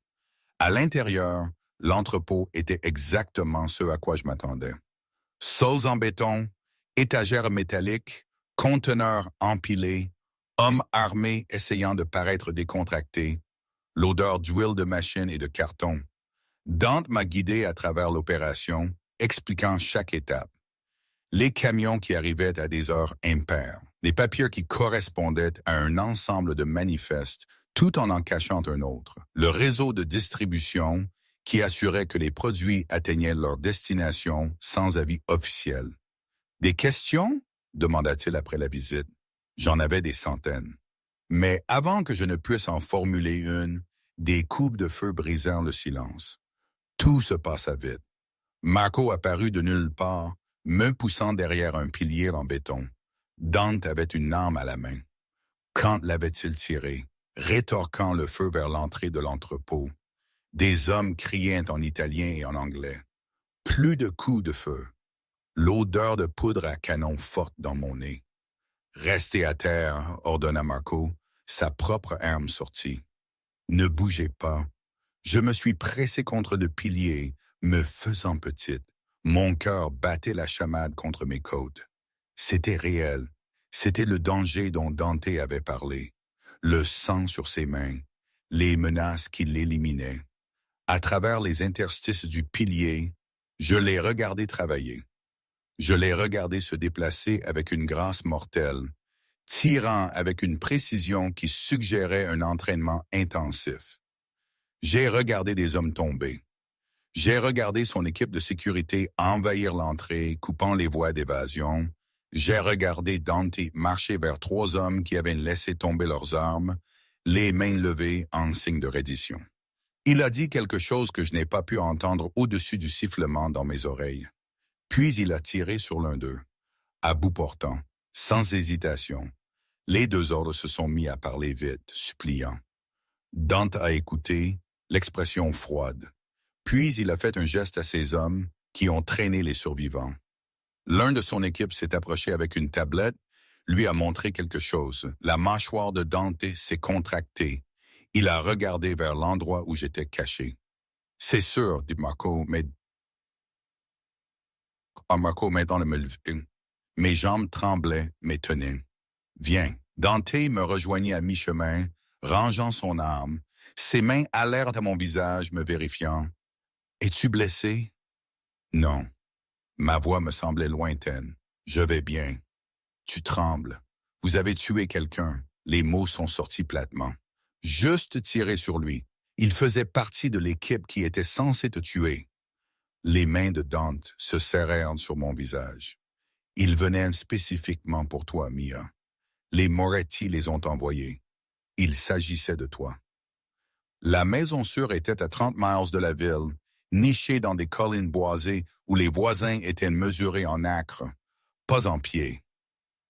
À l'intérieur, l'entrepôt était exactement ce à quoi je m'attendais. Sols en béton, étagères métalliques, conteneurs empilés, hommes armés essayant de paraître décontractés, l'odeur d'huile de machine et de carton. Dante m'a guidé à travers l'opération, expliquant chaque étape. Les camions qui arrivaient à des heures impaires, les papiers qui correspondaient à un ensemble de manifestes, tout en cachant un autre, le réseau de distribution qui assurait que les produits atteignaient leur destination sans avis officiel. « Des questions ?» demanda-t-il après la visite. J'en avais des centaines. Mais avant que je ne puisse en formuler une, des coups de feu brisèrent le silence. Tout se passa vite. Marco apparut de nulle part, me poussant derrière un pilier en béton. Dante avait une arme à la main. Quand l'avait-il tiré? rétorquant le feu vers l'entrée de l'entrepôt. Des hommes criaient en italien et en anglais. Plus de coups de feu. L'odeur de poudre à canon forte dans mon nez. Restez à terre, ordonna Marco, sa propre arme sortie. Ne bougez pas. Je me suis pressé contre le pilier, me faisant petite. Mon cœur battait la chamade contre mes côtes. C'était réel. C'était le danger dont Dante avait parlé. Le sang sur ses mains, les menaces qui l'éliminaient. À travers les interstices du pilier, je l'ai regardé travailler. Je l'ai regardé se déplacer avec une grâce mortelle, tirant avec une précision qui suggérait un entraînement intensif. J'ai regardé des hommes tomber. J'ai regardé son équipe de sécurité envahir l'entrée, coupant les voies d'évasion. J'ai regardé Dante marcher vers 3 hommes qui avaient laissé tomber leurs armes, les mains levées en signe de reddition. Il a dit quelque chose que je n'ai pas pu entendre au-dessus du sifflement dans mes oreilles. Puis il a tiré sur l'un d'eux, à bout portant, sans hésitation. Les 2 autres se sont mis à parler vite, suppliant. Dante a écouté, l'expression froide. Puis il a fait un geste à ses hommes qui ont traîné les survivants. L'un de son équipe s'est approché avec une tablette, lui a montré quelque chose. La mâchoire de Dante s'est contractée. Il a regardé vers l'endroit où j'étais caché. C'est sûr, dit Marco, mais maintenant de me lever. Mes jambes tremblaient, mais tenaient. Viens. Dante me rejoignit à mi-chemin, rangeant son arme. Ses mains allèrent à mon visage, me vérifiant. Es-tu blessé? Non. Ma voix me semblait lointaine. Je vais bien. Tu trembles. Vous avez tué quelqu'un. Les mots sont sortis platement. Juste tirer sur lui. Il faisait partie de l'équipe qui était censée te tuer. Les mains de Dante se serrèrent sur mon visage. Ils venaient spécifiquement pour toi, Mia. Les Moretti les ont envoyés. Il s'agissait de toi. La maison sûre était à 30 miles de la ville, nichée dans des collines boisées où les voisins étaient mesurés en acres, pas en pieds.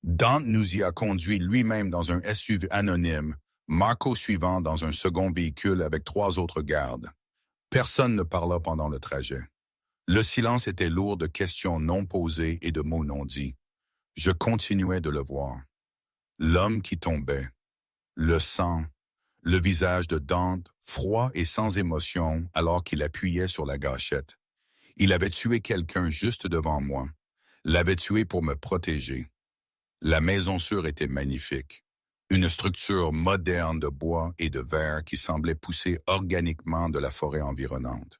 Dante nous y a conduits lui-même dans un SUV anonyme, Marco suivant dans un second véhicule avec 3 autres gardes. Personne ne parla pendant le trajet. Le silence était lourd de questions non posées et de mots non dits. Je continuais de le voir. L'homme qui tombait, le sang, le visage de Dante, froid et sans émotion alors qu'il appuyait sur la gâchette. Il avait tué quelqu'un juste devant moi, l'avait tué pour me protéger. La maison sûre était magnifique. Une structure moderne de bois et de verre qui semblait pousser organiquement de la forêt environnante.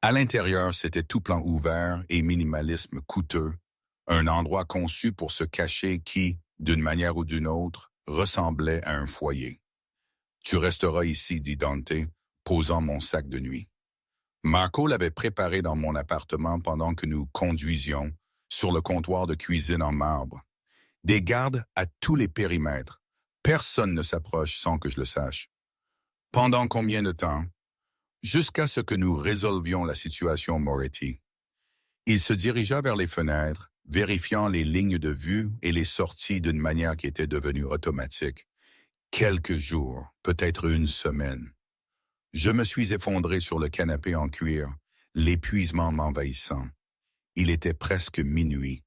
À l'intérieur, c'était tout plan ouvert et minimalisme coûteux, un endroit conçu pour se cacher qui, d'une manière ou d'une autre, ressemblait à un foyer. Tu resteras ici, dit Dante, posant mon sac de nuit. Marco l'avait préparé dans mon appartement pendant que nous conduisions sur le comptoir de cuisine en marbre. Des gardes à tous les périmètres. Personne ne s'approche sans que je le sache. Pendant combien de temps? Jusqu'à ce que nous résolvions la situation Moretti. Il se dirigea vers les fenêtres, vérifiant les lignes de vue et les sorties d'une manière qui était devenue automatique. Quelques jours, peut-être une semaine. Je me suis effondré sur le canapé en cuir, l'épuisement m'envahissant. Il était presque minuit.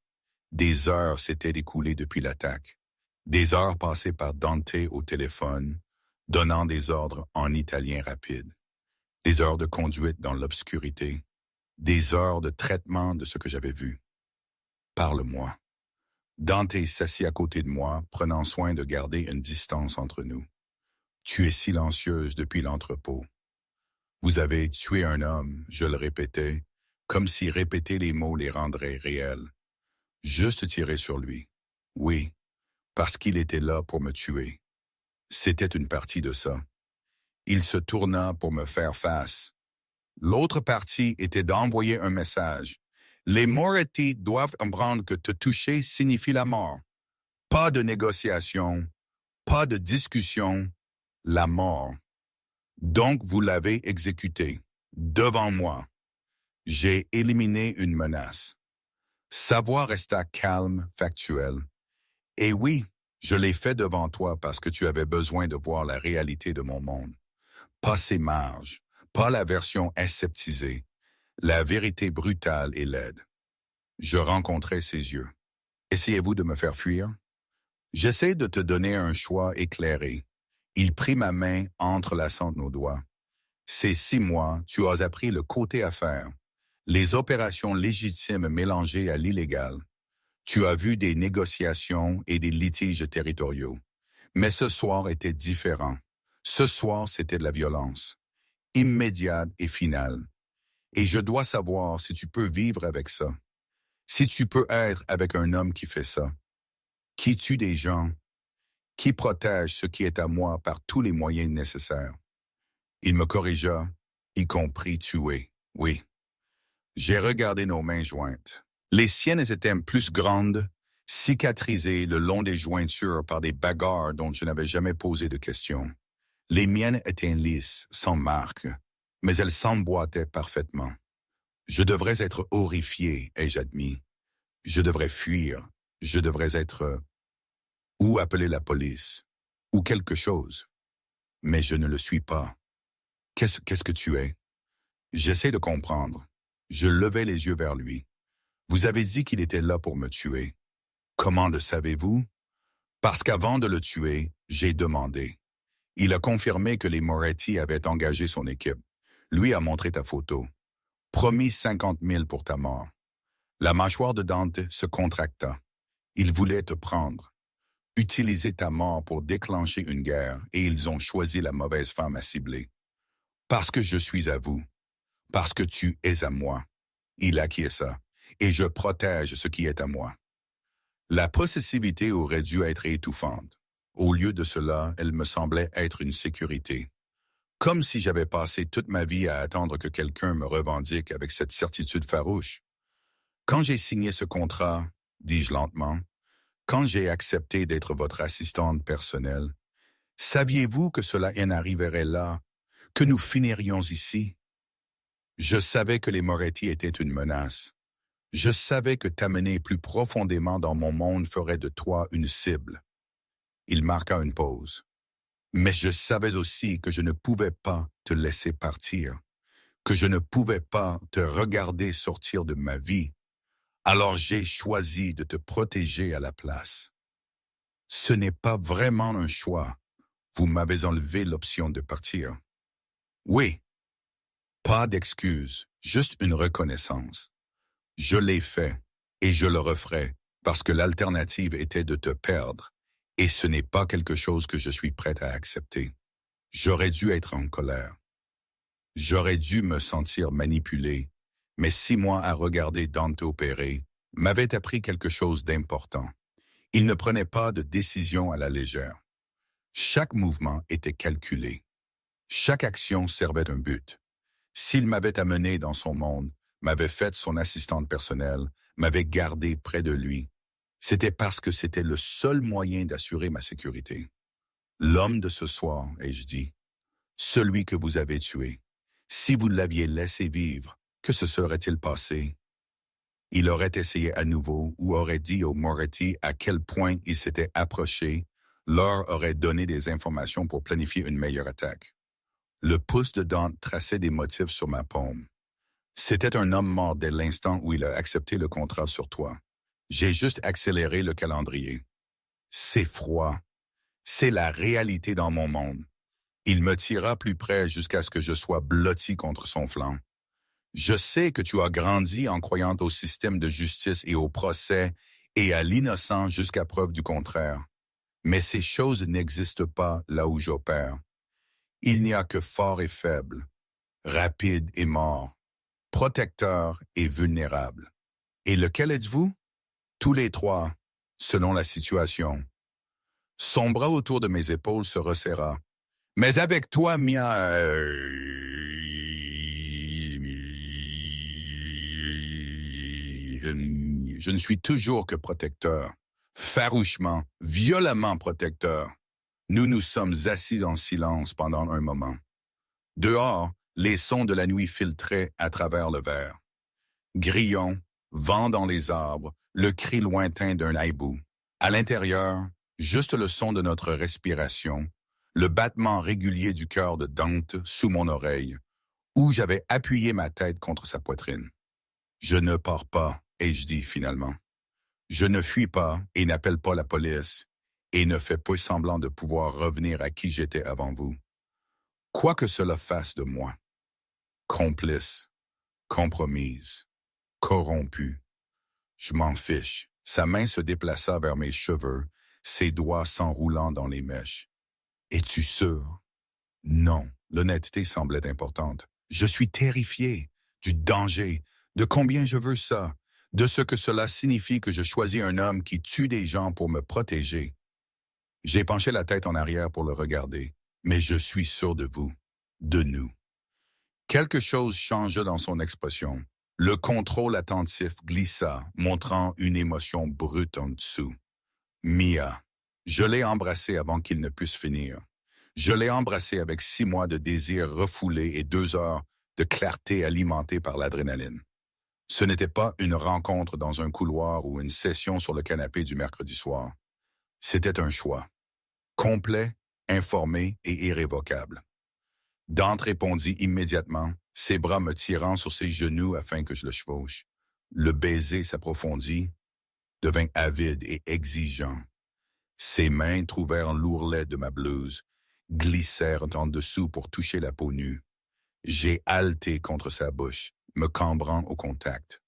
Des heures s'étaient écoulées depuis l'attaque. Des heures passées par Dante au téléphone, donnant des ordres en italien rapide. Des heures de conduite dans l'obscurité. Des heures de traitement de ce que j'avais vu. Parle-moi. Dante s'assit à côté de moi, prenant soin de garder une distance entre nous. Tu es silencieuse depuis l'entrepôt. Vous avez tué un homme, je le répétais, comme si répéter les mots les rendrait réels. Juste tirer sur lui. Oui, parce qu'il était là pour me tuer. C'était une partie de ça. Il se tourna pour me faire face. L'autre partie était d'envoyer un message. Les Moretti doivent comprendre que te toucher signifie la mort. Pas de négociation, pas de discussion, la mort. Donc vous l'avez exécuté, devant moi. J'ai éliminé une menace. Sa voix resta calme, factuelle. Et oui, Je l'ai fait devant toi parce que tu avais besoin de voir la réalité de mon monde. Pas ses marges, pas la version aseptisée, la vérité brutale et laide. Je rencontrais ses yeux. Essayez-vous de me faire fuir? J'essaie de te donner un choix éclairé. Il prit ma main entre de nos doigts. Ces 6 mois, tu as appris le côté affaires, les opérations légitimes mélangées à l'illégal. Tu as vu des négociations et des litiges territoriaux. Mais ce soir était différent. Ce soir, c'était de la violence, immédiate et finale. Et je dois savoir si tu peux vivre avec ça, si tu peux être avec un homme qui fait ça, qui tue des gens, qui protège ce qui est à moi par tous les moyens nécessaires. Il me corrigea, y compris tuer. Oui. J'ai regardé nos mains jointes. Les siennes étaient plus grandes, cicatrisées le long des jointures par des bagarres dont je n'avais jamais posé de questions. Les miennes étaient lisses, sans marque, mais elles s'emboîtaient parfaitement. Je devrais être horrifié, ai-je admis. Je devrais fuir. Je devrais être... ou appeler la police, ou quelque chose. Mais je ne le suis pas. Qu'est-ce que tu es? J'essaie de comprendre. Je levai les yeux vers lui. Vous avez dit qu'il était là pour me tuer. Comment le savez-vous? Parce qu'avant de le tuer, j'ai demandé. Il a confirmé que les Moretti avaient engagé son équipe. Lui a montré ta photo. Promis 50 000 pour ta mort. La mâchoire de Dante se contracta. Il voulait te prendre. Utiliser ta mort pour déclencher une guerre et ils ont choisi la mauvaise femme à cibler. Parce que je suis à vous. Parce que tu es à moi. Il acquiesça. Et je protège ce qui est à moi. La possessivité aurait dû être étouffante. Au lieu de cela, elle me semblait être une sécurité. Comme si j'avais passé toute ma vie à attendre que quelqu'un me revendique avec cette certitude farouche. Quand j'ai signé ce contrat, dis-je lentement, quand j'ai accepté d'être votre assistante personnelle, saviez-vous que cela en arriverait là, que nous finirions ici? Je savais que les Moretti étaient une menace. Je savais que t'amener plus profondément dans mon monde ferait de toi une cible. Il marqua une pause. Mais je savais aussi que je ne pouvais pas te laisser partir, que je ne pouvais pas te regarder sortir de ma vie. Alors j'ai choisi de te protéger à la place. Ce n'est pas vraiment un choix. Vous m'avez enlevé l'option de partir. Oui. Pas d'excuse, juste une reconnaissance. Je l'ai fait et je le referai parce que l'alternative était de te perdre et ce n'est pas quelque chose que je suis prêt à accepter. J'aurais dû être en colère. J'aurais dû me sentir manipulé, mais 6 mois à regarder Dante opérer m'avaient appris quelque chose d'important. Il ne prenait pas de décision à la légère. Chaque mouvement était calculé. Chaque action servait un but. S'il m'avait amené dans son monde, m'avait fait son assistante personnelle, m'avait gardé près de lui, c'était parce que c'était le seul moyen d'assurer ma sécurité. L'homme de ce soir, ai-je dit, celui que vous avez tué, si vous l'aviez laissé vivre, que se serait-il passé? Il aurait essayé à nouveau ou aurait dit aux Moretti à quel point il s'était approché, leur aurait donné des informations pour planifier une meilleure attaque. Le pouce de Dante traçait des motifs sur ma paume. C'était un homme mort dès l'instant où il a accepté le contrat sur toi. J'ai juste accéléré le calendrier. C'est froid. C'est la réalité dans mon monde. Il me tira plus près jusqu'à ce que je sois blotti contre son flanc. Je sais que tu as grandi en croyant au système de justice et au procès et à l'innocent jusqu'à preuve du contraire. Mais ces choses n'existent pas là où j'opère. Il n'y a que fort et faible, rapide et mort, protecteur et vulnérable. Et lequel êtes-vous? Tous les 3, selon la situation. Son bras autour de mes épaules se resserra. Mais avec toi, Mia... Je ne suis toujours que protecteur. Farouchement, violemment protecteur. Nous nous sommes assis en silence pendant un moment. Dehors, les sons de la nuit filtraient à travers le verre. Grillons, vent dans les arbres, le cri lointain d'un hibou. À l'intérieur, Juste le son de notre respiration, le battement régulier du cœur de Dante sous mon oreille, où j'avais appuyé ma tête contre sa poitrine. Je ne pars pas, ai-je dit finalement. Je ne fuis pas et n'appelle pas la police, et ne fais pas semblant de pouvoir revenir à qui j'étais avant vous. Quoi que cela fasse de moi. Complice, compromise, corrompu. Je m'en fiche. Sa main se déplaça vers mes cheveux, ses doigts s'enroulant dans les mèches. Es-tu sûr? Non, l'honnêteté semblait importante. Je suis terrifié du danger, de combien je veux ça, de ce que cela signifie que je choisis un homme qui tue des gens pour me protéger. J'ai penché la tête en arrière pour le regarder, mais je suis sûr de vous, de nous. Quelque chose changea dans son expression. Le contrôle attentif glissa, montrant une émotion brute en dessous. Mia. Je l'ai embrassée avant qu'il ne puisse finir. Je l'ai embrassée avec 6 mois de désir refoulé et 2 heures de clarté alimentée par l'adrénaline. Ce n'était pas une rencontre dans un couloir ou une session sur le canapé du mercredi soir. C'était un choix. Complet, informé et irrévocable. Dante répondit immédiatement, ses bras me tirant sur ses genoux afin que je le chevauche. Le baiser s'approfondit, devint avide et exigeant. Ses mains trouvèrent l'ourlet de ma blouse, glissèrent en dessous pour toucher la peau nue. J'ai haleté contre sa bouche, me cambrant au contact.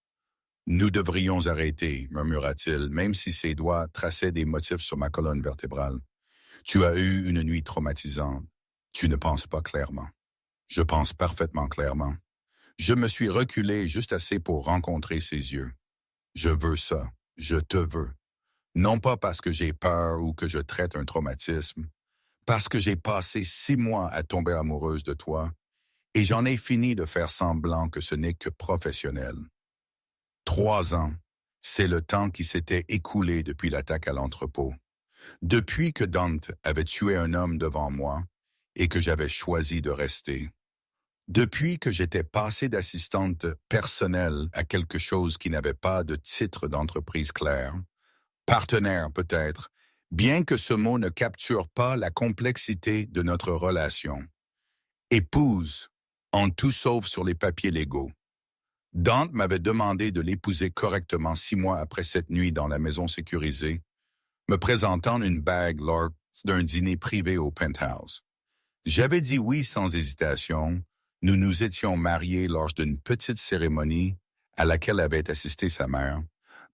Nous devrions arrêter, murmura-t-il, même si ses doigts traçaient des motifs sur ma colonne vertébrale. Tu as eu une nuit traumatisante. Tu ne penses pas clairement. Je pense parfaitement clairement. Je me suis reculé juste assez pour rencontrer ses yeux. Je veux ça. Je te veux. Non pas parce que j'ai peur ou que je traite un traumatisme, parce que j'ai passé 6 mois à tomber amoureuse de toi et j'en ai fini de faire semblant que ce n'est que professionnel. 3 ans, c'est le temps qui s'était écoulé depuis l'attaque à l'entrepôt. Depuis que Dante avait tué un homme devant moi et que j'avais choisi de rester. Depuis que j'étais passé d'assistante personnelle à quelque chose qui n'avait pas de titre d'entreprise clair, partenaire peut-être, bien que ce mot ne capture pas la complexité de notre relation. Épouse, en tout sauf sur les papiers légaux. Dante m'avait demandé de l'épouser correctement 6 mois après cette nuit dans la maison sécurisée, me présentant une bague lors d'un dîner privé au penthouse. J'avais dit oui sans hésitation. Nous nous étions mariés lors d'une petite cérémonie à laquelle avait assisté sa mère,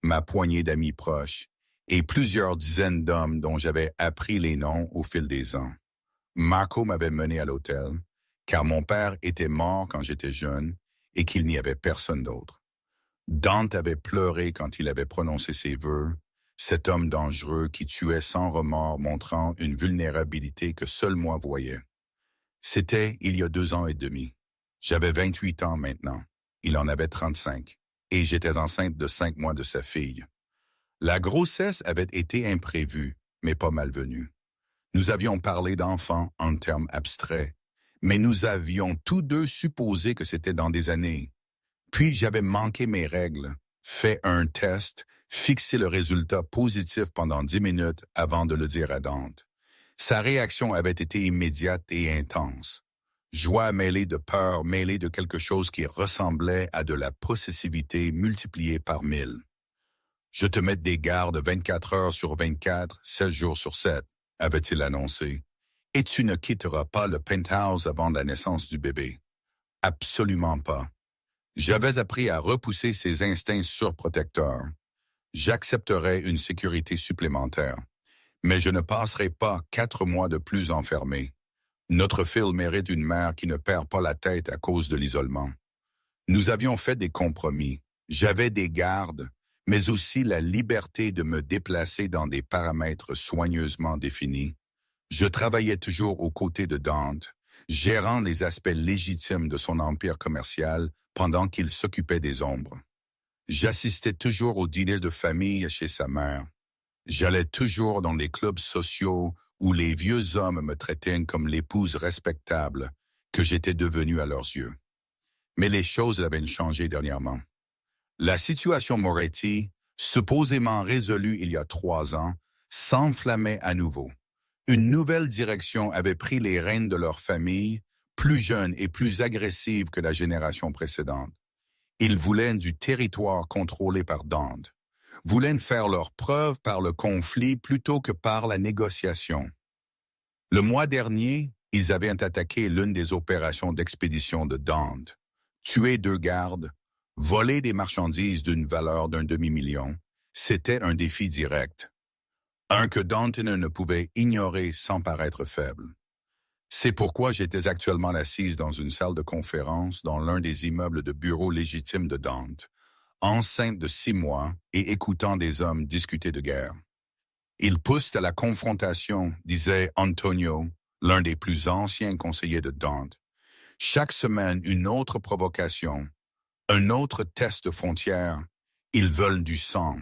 ma poignée d'amis proches et plusieurs dizaines d'hommes dont j'avais appris les noms au fil des ans. Marco m'avait mené à l'hôtel, car mon père était mort quand j'étais jeune et qu'il n'y avait personne d'autre. Dante avait pleuré quand il avait prononcé ses vœux, cet homme dangereux qui tuait sans remords montrant une vulnérabilité que seul moi voyais. C'était il y a 2 ans et demi. J'avais 28 ans maintenant. Il en avait 35. Et j'étais enceinte de 5 mois de sa fille. La grossesse avait été imprévue, mais pas malvenue. Nous avions parlé d'enfants en termes abstraits, mais nous avions tous deux supposé que c'était dans des années. Puis j'avais manqué mes règles, fait un test, fixé le résultat positif pendant 10 minutes avant de le dire à Dante. Sa réaction avait été immédiate et intense. Joie mêlée de peur, mêlée de quelque chose qui ressemblait à de la possessivité multipliée par 1000. Je te mets des gardes 24 heures sur 24, 7 jours sur 7, avait-il annoncé. Et tu ne quitteras pas le penthouse avant la naissance du bébé. Absolument pas. J'avais appris à repousser ces instincts surprotecteurs. J'accepterais une sécurité supplémentaire. Mais je ne passerai pas 4 mois de plus enfermé. Notre fille mérite une mère qui ne perd pas la tête à cause de l'isolement. Nous avions fait des compromis. J'avais des gardes, mais aussi la liberté de me déplacer dans des paramètres soigneusement définis. Je travaillais toujours aux côtés de Dante, gérant les aspects légitimes de son empire commercial pendant qu'il s'occupait des ombres. J'assistais toujours aux dîners de famille chez sa mère. J'allais toujours dans les clubs sociaux où les vieux hommes me traitaient comme l'épouse respectable que j'étais devenu à leurs yeux. Mais les choses avaient changé dernièrement. La situation Moretti, supposément résolue il y a 3 ans, s'enflammaient à nouveau. Une nouvelle direction avait pris les rênes de leur famille, plus jeune et plus agressive que la génération précédente. Ils voulaient du territoire contrôlé par Dante, voulaient faire leurs preuves par le conflit plutôt que par la négociation. Le mois dernier, ils avaient attaqué l'une des opérations d'expédition de Dante, tué 2 gardes, volé des marchandises d'une valeur d'un demi-million. C'était un défi direct, un que Danton ne pouvait ignorer sans paraître faible. C'est pourquoi j'étais actuellement assise dans une salle de conférence dans l'un des immeubles de bureaux légitimes de Dante, enceinte de 6 mois et écoutant des hommes discuter de guerre. Ils poussent à la confrontation, disait Antonio, l'un des plus anciens conseillers de Dante. Chaque semaine, une autre provocation, un autre test de frontière. Ils veulent du sang.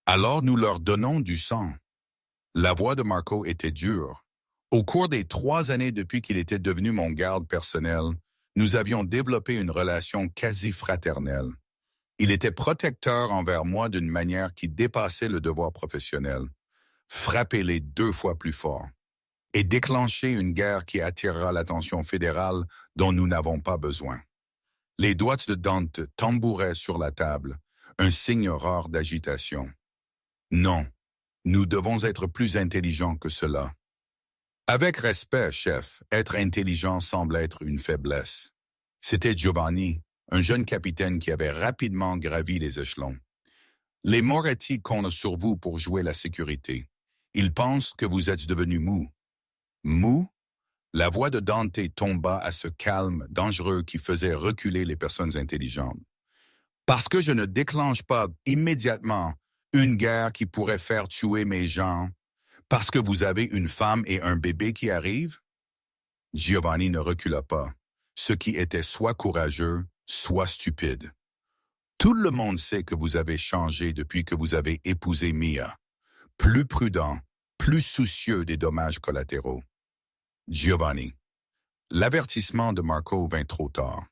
Alors nous leur donnons du sang. La voix de Marco était dure. Au cours des 3 années depuis qu'il était devenu mon garde personnel, nous avions développé une relation quasi fraternelle. Il était protecteur envers moi d'une manière qui dépassait le devoir professionnel. Frappez-les 2 fois plus fort et déclencher une guerre qui attirera l'attention fédérale dont nous n'avons pas besoin. Les doigts de Dante tambouraient sur la table, un signe rare d'agitation. Non, nous devons être plus intelligents que cela. Avec respect, chef, être intelligent semble être une faiblesse. C'était Giovanni, un jeune capitaine qui avait rapidement gravi les échelons. Les Moretti comptent sur vous pour jouer la sécurité. Ils pensent que vous êtes devenu mou. Mou? La voix de Dante tomba à ce calme dangereux qui faisait reculer les personnes intelligentes. Parce que je ne déclenche pas immédiatement une guerre qui pourrait faire tuer mes gens, parce que vous avez une femme et un bébé qui arrivent? Giovanni ne recula pas, ce qui était soit courageux, soit stupide. Tout le monde sait que vous avez changé depuis que vous avez épousé Mia. Plus prudent, plus soucieux des dommages collatéraux. Giovanni. L'avertissement de Marco vint trop tard.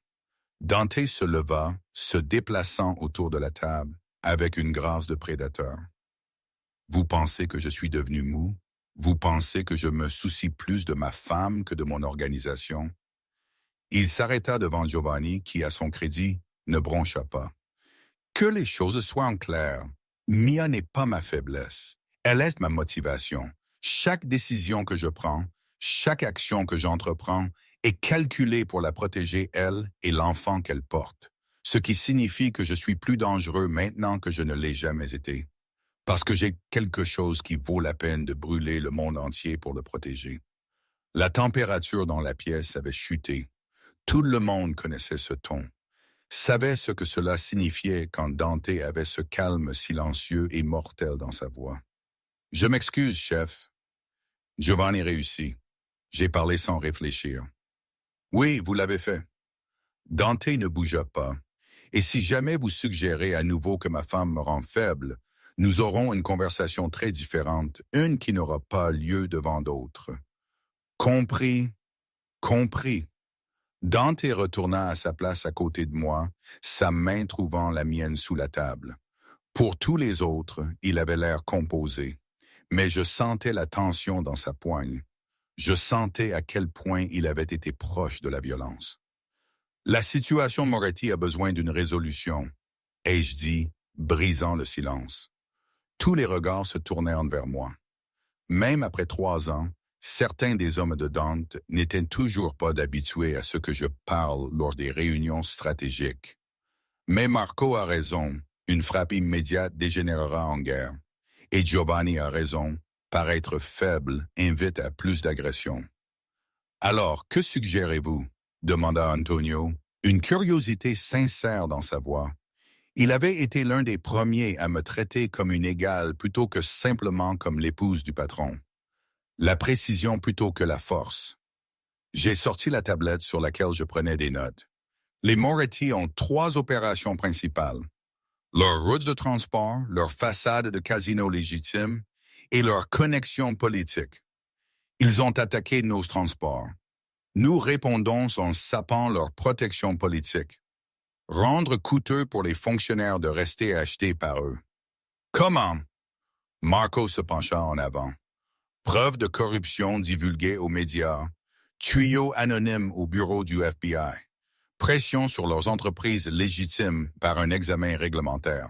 Dante se leva, se déplaçant autour de la table, avec une grâce de prédateur. Vous pensez que je suis devenu mou? Vous pensez que je me soucie plus de ma femme que de mon organisation? Il s'arrêta devant Giovanni qui, à son crédit, ne broncha pas. Que les choses soient en clair. Mia n'est pas ma faiblesse. Elle est ma motivation. Chaque décision que je prends, chaque action que j'entreprends est calculée pour la protéger, elle et l'enfant qu'elle porte, ce qui signifie que je suis plus dangereux maintenant que je ne l'ai jamais été, parce que j'ai quelque chose qui vaut la peine de brûler le monde entier pour le protéger. La température dans la pièce avait chuté. Tout le monde connaissait ce ton, savait ce que cela signifiait quand Dante avait ce calme silencieux et mortel dans sa voix. « Je m'excuse, chef. » Giovanni réussit. J'ai parlé sans réfléchir. « Oui, vous l'avez fait. » Dante ne bougea pas. « Et si jamais vous suggérez à nouveau que ma femme me rend faible, nous aurons une conversation très différente, une qui n'aura pas lieu devant d'autres. » Compris, compris. Dante retourna à sa place à côté de moi, sa main trouvant la mienne sous la table. Pour tous les autres, il avait l'air composé, mais je sentais la tension dans sa poigne. Je sentais à quel point il avait été proche de la violence. La situation Moretti a besoin d'une résolution, ai-je dit, brisant le silence. Tous les regards se tournèrent vers moi. Même après 3 ans, certains des hommes de Dante n'étaient toujours pas habitués à ce que je parle lors des réunions stratégiques. Mais Marco a raison, une frappe immédiate dégénérera en guerre. Et Giovanni a raison, paraître faible invite à plus d'agression. Alors, que suggérez-vous? Demanda Antonio, une curiosité sincère dans sa voix. Il avait été l'un des premiers à me traiter comme une égale plutôt que simplement comme l'épouse du patron. La précision plutôt que la force. J'ai sorti la tablette sur laquelle je prenais des notes. Les Moretti ont 3 opérations principales. Leur route de transport, leur façade de casino légitime et leur connexion politique. Ils ont attaqué nos transports. Nous répondons en sapant leur protection politique. Rendre coûteux pour les fonctionnaires de rester achetés par eux. Comment? Marco se pencha en avant. Preuve de corruption divulguée aux médias. Tuyau anonyme au bureau du FBI. Pression sur leurs entreprises légitimes par un examen réglementaire.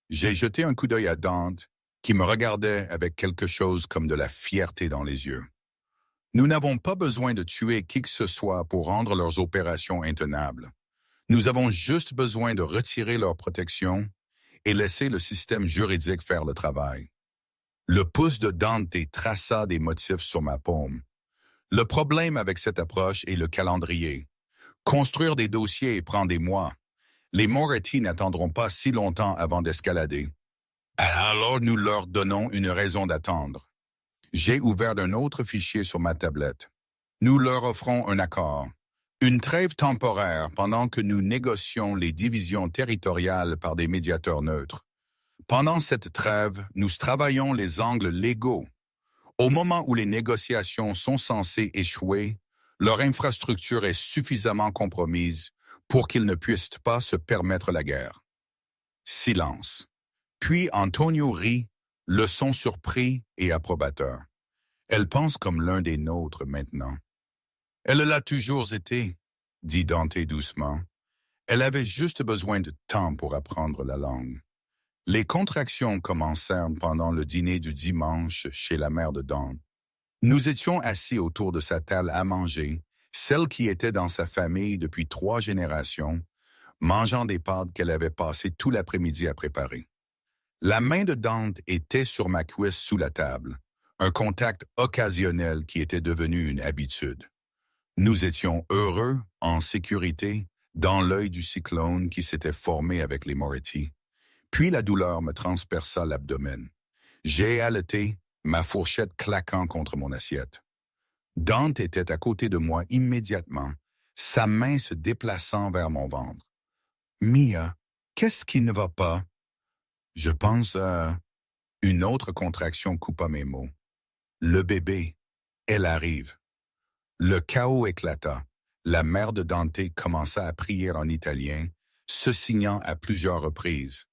J'ai jeté un coup d'œil à Dante, qui me regardait avec quelque chose comme de la fierté dans les yeux. Nous n'avons pas besoin de tuer qui que ce soit pour rendre leurs opérations intenables. Nous avons juste besoin de retirer leur protection et laisser le système juridique faire le travail. Le pouce de Dante traça des motifs sur ma paume. Le problème avec cette approche est le calendrier. Construire des dossiers prend des mois. Les Moretti n'attendront pas si longtemps avant d'escalader. Alors nous leur donnons une raison d'attendre. J'ai ouvert un autre fichier sur ma tablette. Nous leur offrons un accord. Une trêve temporaire pendant que nous négocions les divisions territoriales par des médiateurs neutres. Pendant cette trêve, nous travaillons les angles légaux. Au moment où les négociations sont censées échouer, leur infrastructure est suffisamment compromise pour qu'ils ne puissent pas se permettre la guerre. Silence. Puis Antonio rit, le son surpris et approbateur. Elle pense comme l'un des nôtres maintenant. Elle l'a toujours été, dit Dante doucement. Elle avait juste besoin de temps pour apprendre la langue. Les contractions commencèrent pendant le dîner du dimanche chez la mère de Dante. Nous étions assis autour de sa table à manger, celle qui était dans sa famille depuis 3 générations, mangeant des pâtes qu'elle avait passé tout l'après-midi à préparer. La main de Dante était sur ma cuisse sous la table, un contact occasionnel qui était devenu une habitude. Nous étions heureux, en sécurité, dans l'œil du cyclone qui s'était formé avec les Moretti. Puis la douleur me transperça l'abdomen. J'ai haleté, ma fourchette claquant contre mon assiette. Dante était à côté de moi immédiatement, sa main se déplaçant vers mon ventre. « Mia, qu'est-ce qui ne va pas? » Je pense à... Une autre contraction coupa mes mots. Le bébé, elle arrive. Le chaos éclata. La mère de Dante commença à prier en italien, se signant à plusieurs reprises.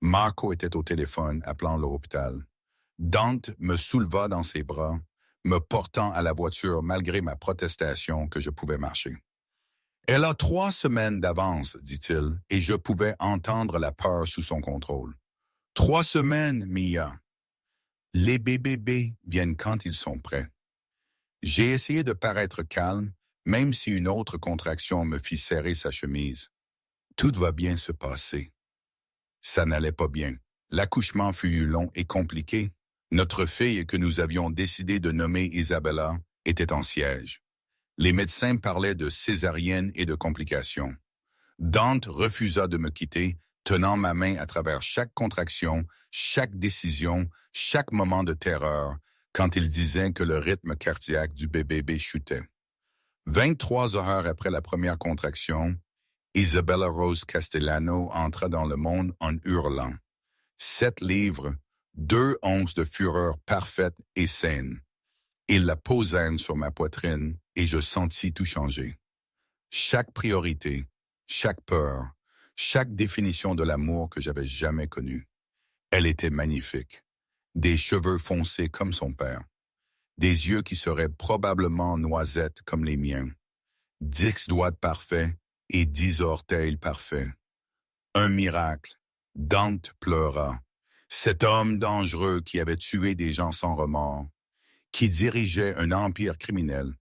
Marco était au téléphone, appelant l'hôpital. Dante me souleva dans ses bras, me portant à la voiture malgré ma protestation que je pouvais marcher. « Elle a 3 semaines d'avance, dit-il, et je pouvais entendre la peur sous son contrôle. 3 semaines, Mia. Les bébés viennent quand ils sont prêts. » J'ai essayé de paraître calme, même si une autre contraction me fit serrer sa chemise. Tout va bien se passer. Ça n'allait pas bien. L'accouchement fut long et compliqué. Notre fille que nous avions décidé de nommer Isabella était en siège. Les médecins parlaient de césarienne et de complications. Dante refusa de me quitter, tenant ma main à travers chaque contraction, chaque décision, chaque moment de terreur, quand il disait que le rythme cardiaque du bébé chutait. 23 heures après la première contraction, Isabella Rose Castellano entra dans le monde en hurlant. 7 livres, 2 onces de fureur parfaite et saine. Ils la posèrent sur ma poitrine et je sentis tout changer. Chaque priorité, chaque peur, chaque définition de l'amour que j'avais jamais connue. Elle était magnifique. Des cheveux foncés comme son père. Des yeux qui seraient probablement noisettes comme les miens. 10 doigts parfaits et 10 orteils parfaits. Un miracle. Dante pleura. Cet homme dangereux qui avait tué des gens sans remords, qui dirigeait un empire criminel,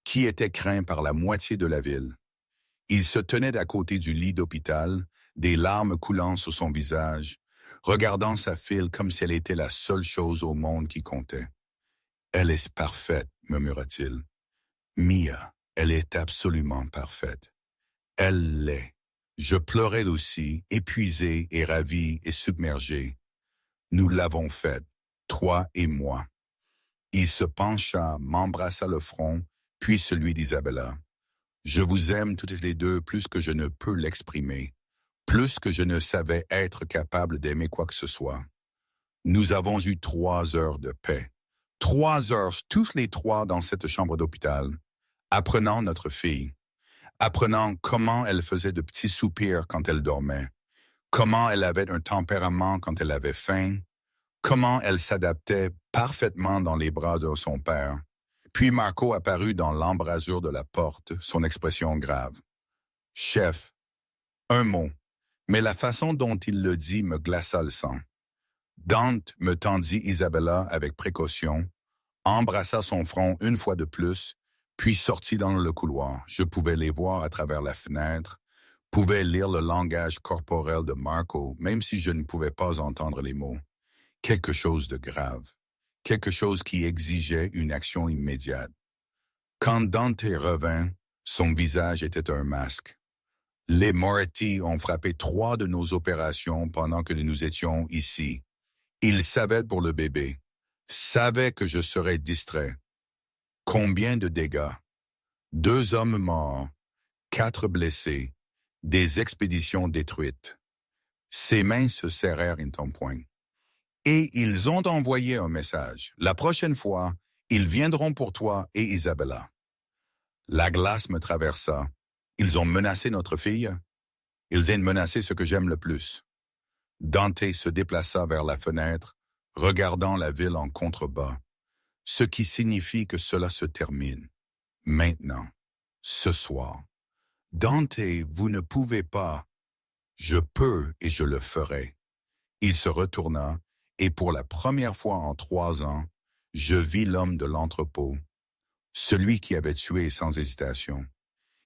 qui était craint par la moitié de la ville. Il se tenait à côté du lit d'hôpital, des larmes coulant sur son visage, regardant sa fille comme si elle était la seule chose au monde qui comptait. « Elle est parfaite, » murmura-t-il. « Mia, elle est absolument parfaite. » Elle l'est. Je pleurais aussi, épuisé et ravi et submergé. Nous l'avons faite, toi et moi. Il se pencha, m'embrassa le front, puis celui d'Isabella. Je vous aime toutes les deux plus que je ne peux l'exprimer, plus que je ne savais être capable d'aimer quoi que ce soit. Nous avons eu 3 heures de paix. 3 heures, tous les 3 dans cette chambre d'hôpital, apprenant notre fille, apprenant comment elle faisait de petits soupirs quand elle dormait, comment elle avait un tempérament quand elle avait faim, comment elle s'adaptait parfaitement dans les bras de son père. Puis Marco apparut dans l'embrasure de la porte, son expression grave. « Chef, un mot, mais la façon dont il le dit me glaça le sang. » Dante me tendit Isabella avec précaution, embrassa son front une fois de plus, puis sortit dans le couloir. Je pouvais les voir à travers la fenêtre, pouvais lire le langage corporel de Marco, même si je ne pouvais pas entendre les mots. Quelque chose de grave, quelque chose qui exigeait une action immédiate. Quand Dante revint, son visage était un masque. Les Moretti ont frappé 3 de nos opérations pendant que nous étions ici. Ils savaient pour le bébé, savaient que je serais distrait. Combien de dégâts? 2 hommes morts, 4 blessés, des expéditions détruites. Ses mains se serrèrent en poing. Et ils ont envoyé un message. La prochaine fois, ils viendront pour toi et Isabella. La glace me traversa. Ils ont menacé notre fille. Ils ont menacé ce que j'aime le plus. Dante se déplaça vers la fenêtre, regardant la ville en contrebas, ce qui signifie que cela se termine. Maintenant, ce soir. Dante, vous ne pouvez pas. Je peux et je le ferai. Il se retourna, et pour la première fois en 3 ans, je vis l'homme de l'entrepôt, celui qui avait tué sans hésitation.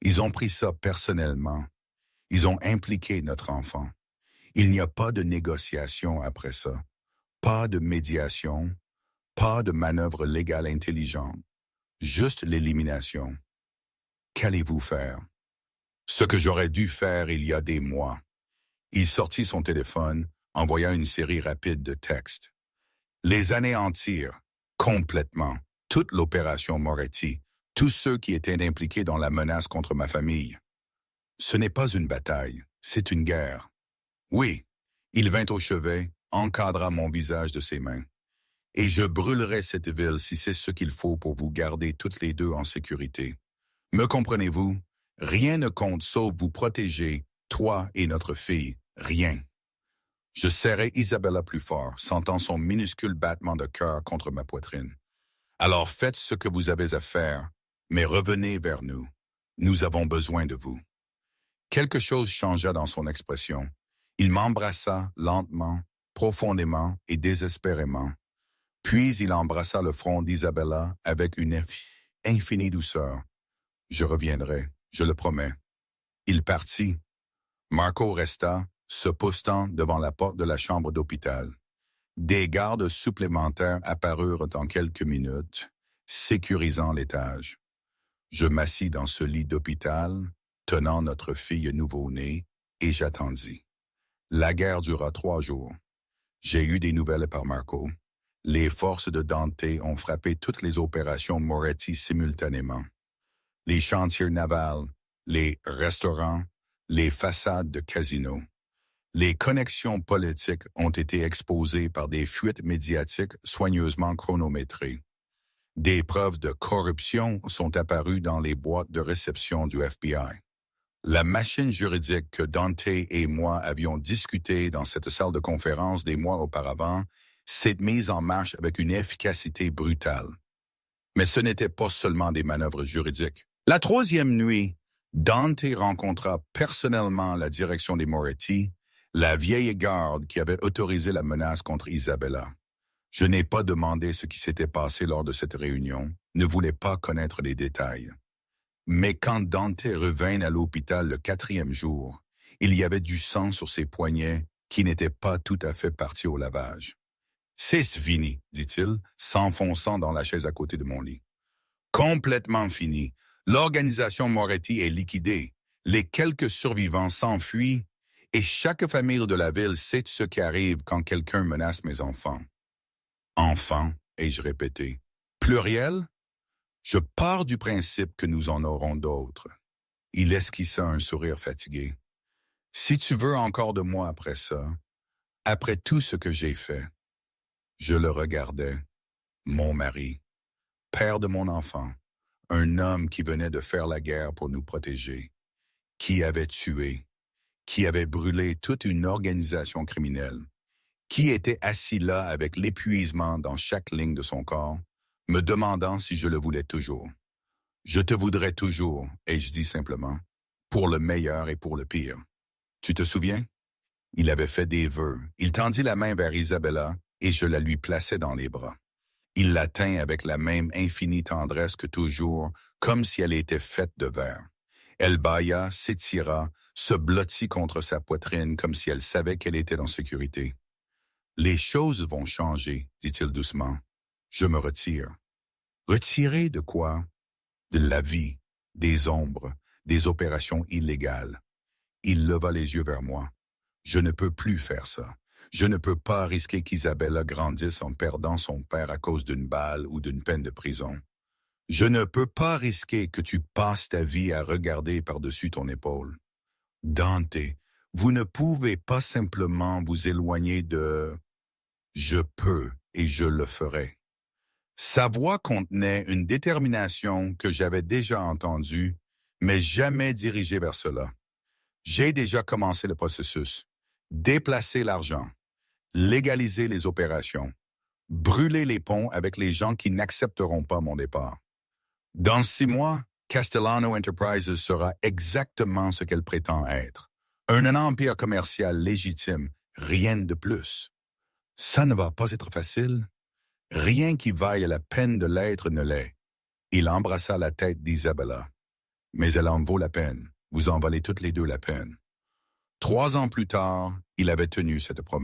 Ils ont pris ça personnellement. Ils ont impliqué notre enfant. Il n'y a pas de négociation après ça, pas de médiation, pas de manœuvre légale intelligente, juste l'élimination. Qu'allez-vous faire? Ce que j'aurais dû faire il y a des mois. Il sortit son téléphone, envoya une série rapide de textes. Les anéantir, complètement, toute l'opération Moretti, tous ceux qui étaient impliqués dans la menace contre ma famille. Ce n'est pas une bataille, c'est une guerre. Oui, il vint au chevet, encadra mon visage de ses mains. Et je brûlerai cette ville si c'est ce qu'il faut pour vous garder toutes les 2 en sécurité. Me comprenez-vous? Rien ne compte sauf vous protéger, toi et notre fille. Rien. Je serrai Isabella plus fort, sentant son minuscule battement de cœur contre ma poitrine. Alors faites ce que vous avez à faire, mais revenez vers nous. Nous avons besoin de vous. Quelque chose changea dans son expression. Il m'embrassa lentement, profondément et désespérément. Puis il embrassa le front d'Isabella avec une infinie douceur. Je reviendrai, je le promets. Il partit. Marco resta, se postant devant la porte de la chambre d'hôpital. Des gardes supplémentaires apparurent en quelques minutes, sécurisant l'étage. Je m'assis dans ce lit d'hôpital, tenant notre fille nouveau-née, et j'attendis. La guerre dura 3 jours. J'ai eu des nouvelles par Marco. Les forces de Dante ont frappé toutes les opérations Moretti simultanément. Les chantiers navals, les restaurants, les façades de casinos. Les connexions politiques ont été exposées par des fuites médiatiques soigneusement chronométrées. Des preuves de corruption sont apparues dans les boîtes de réception du FBI. La machine juridique que Dante et moi avions discutée dans cette salle de conférence des mois auparavant s'est mise en marche avec une efficacité brutale. Mais ce n'était pas seulement des manœuvres juridiques. La 3e nuit, Dante rencontra personnellement la direction des Moretti, la vieille garde qui avait autorisé la menace contre Isabella. Je n'ai pas demandé ce qui s'était passé lors de cette réunion, ne voulais pas connaître les détails. Mais quand Dante revint à l'hôpital le 4e jour, il y avait du sang sur ses poignets qui n'était pas tout à fait parti au lavage. « C'est fini », dit-il, s'enfonçant dans la chaise à côté de mon lit. « Complètement fini. L'organisation Moretti est liquidée. Les quelques survivants s'enfuient et chaque famille de la ville sait ce qui arrive quand quelqu'un menace mes enfants. » Enfants, ai-je répété. Pluriel? Je pars du principe que nous en aurons d'autres. Il esquissa un sourire fatigué. Si tu veux encore de moi après ça, après tout ce que j'ai fait. Je le regardais, mon mari, père de mon enfant, un homme qui venait de faire la guerre pour nous protéger, qui avait tué, qui avait brûlé toute une organisation criminelle, qui était assis là avec l'épuisement dans chaque ligne de son corps, me demandant si je le voulais toujours. Je te voudrais toujours, ai-je dit simplement, pour le meilleur et pour le pire. Tu te souviens? Il avait fait des vœux. Il tendit la main vers Isabella et je la lui plaçai dans les bras. Il la tint avec la même infinie tendresse que toujours, comme si elle était faite de verre. Elle bâilla, s'étira, se blottit contre sa poitrine comme si elle savait qu'elle était en sécurité. « Les choses vont changer, dit-il doucement. Je me retire. » Retirer de quoi? De la vie, des ombres, des opérations illégales. Il leva les yeux vers moi. Je ne peux plus faire ça. Je ne peux pas risquer qu'Isabella grandisse en perdant son père à cause d'une balle ou d'une peine de prison. Je ne peux pas risquer que tu passes ta vie à regarder par-dessus ton épaule. Dante, vous ne pouvez pas simplement vous éloigner de... Je peux et je le ferai. Sa voix contenait une détermination que j'avais déjà entendue, mais jamais dirigée vers cela. J'ai déjà commencé le processus. Déplacer l'argent, légaliser les opérations, brûler les ponts avec les gens qui n'accepteront pas mon départ. Dans 6 mois, Castellano Enterprises sera exactement ce qu'elle prétend être. Un empire commercial légitime, rien de plus. Ça ne va pas être facile. Rien qui vaille la peine de l'être ne l'est. Il embrassa la tête d'Isabella. Mais elle en vaut la peine. Vous en valez toutes les deux la peine. 3 ans plus tard, il avait tenu cette promesse.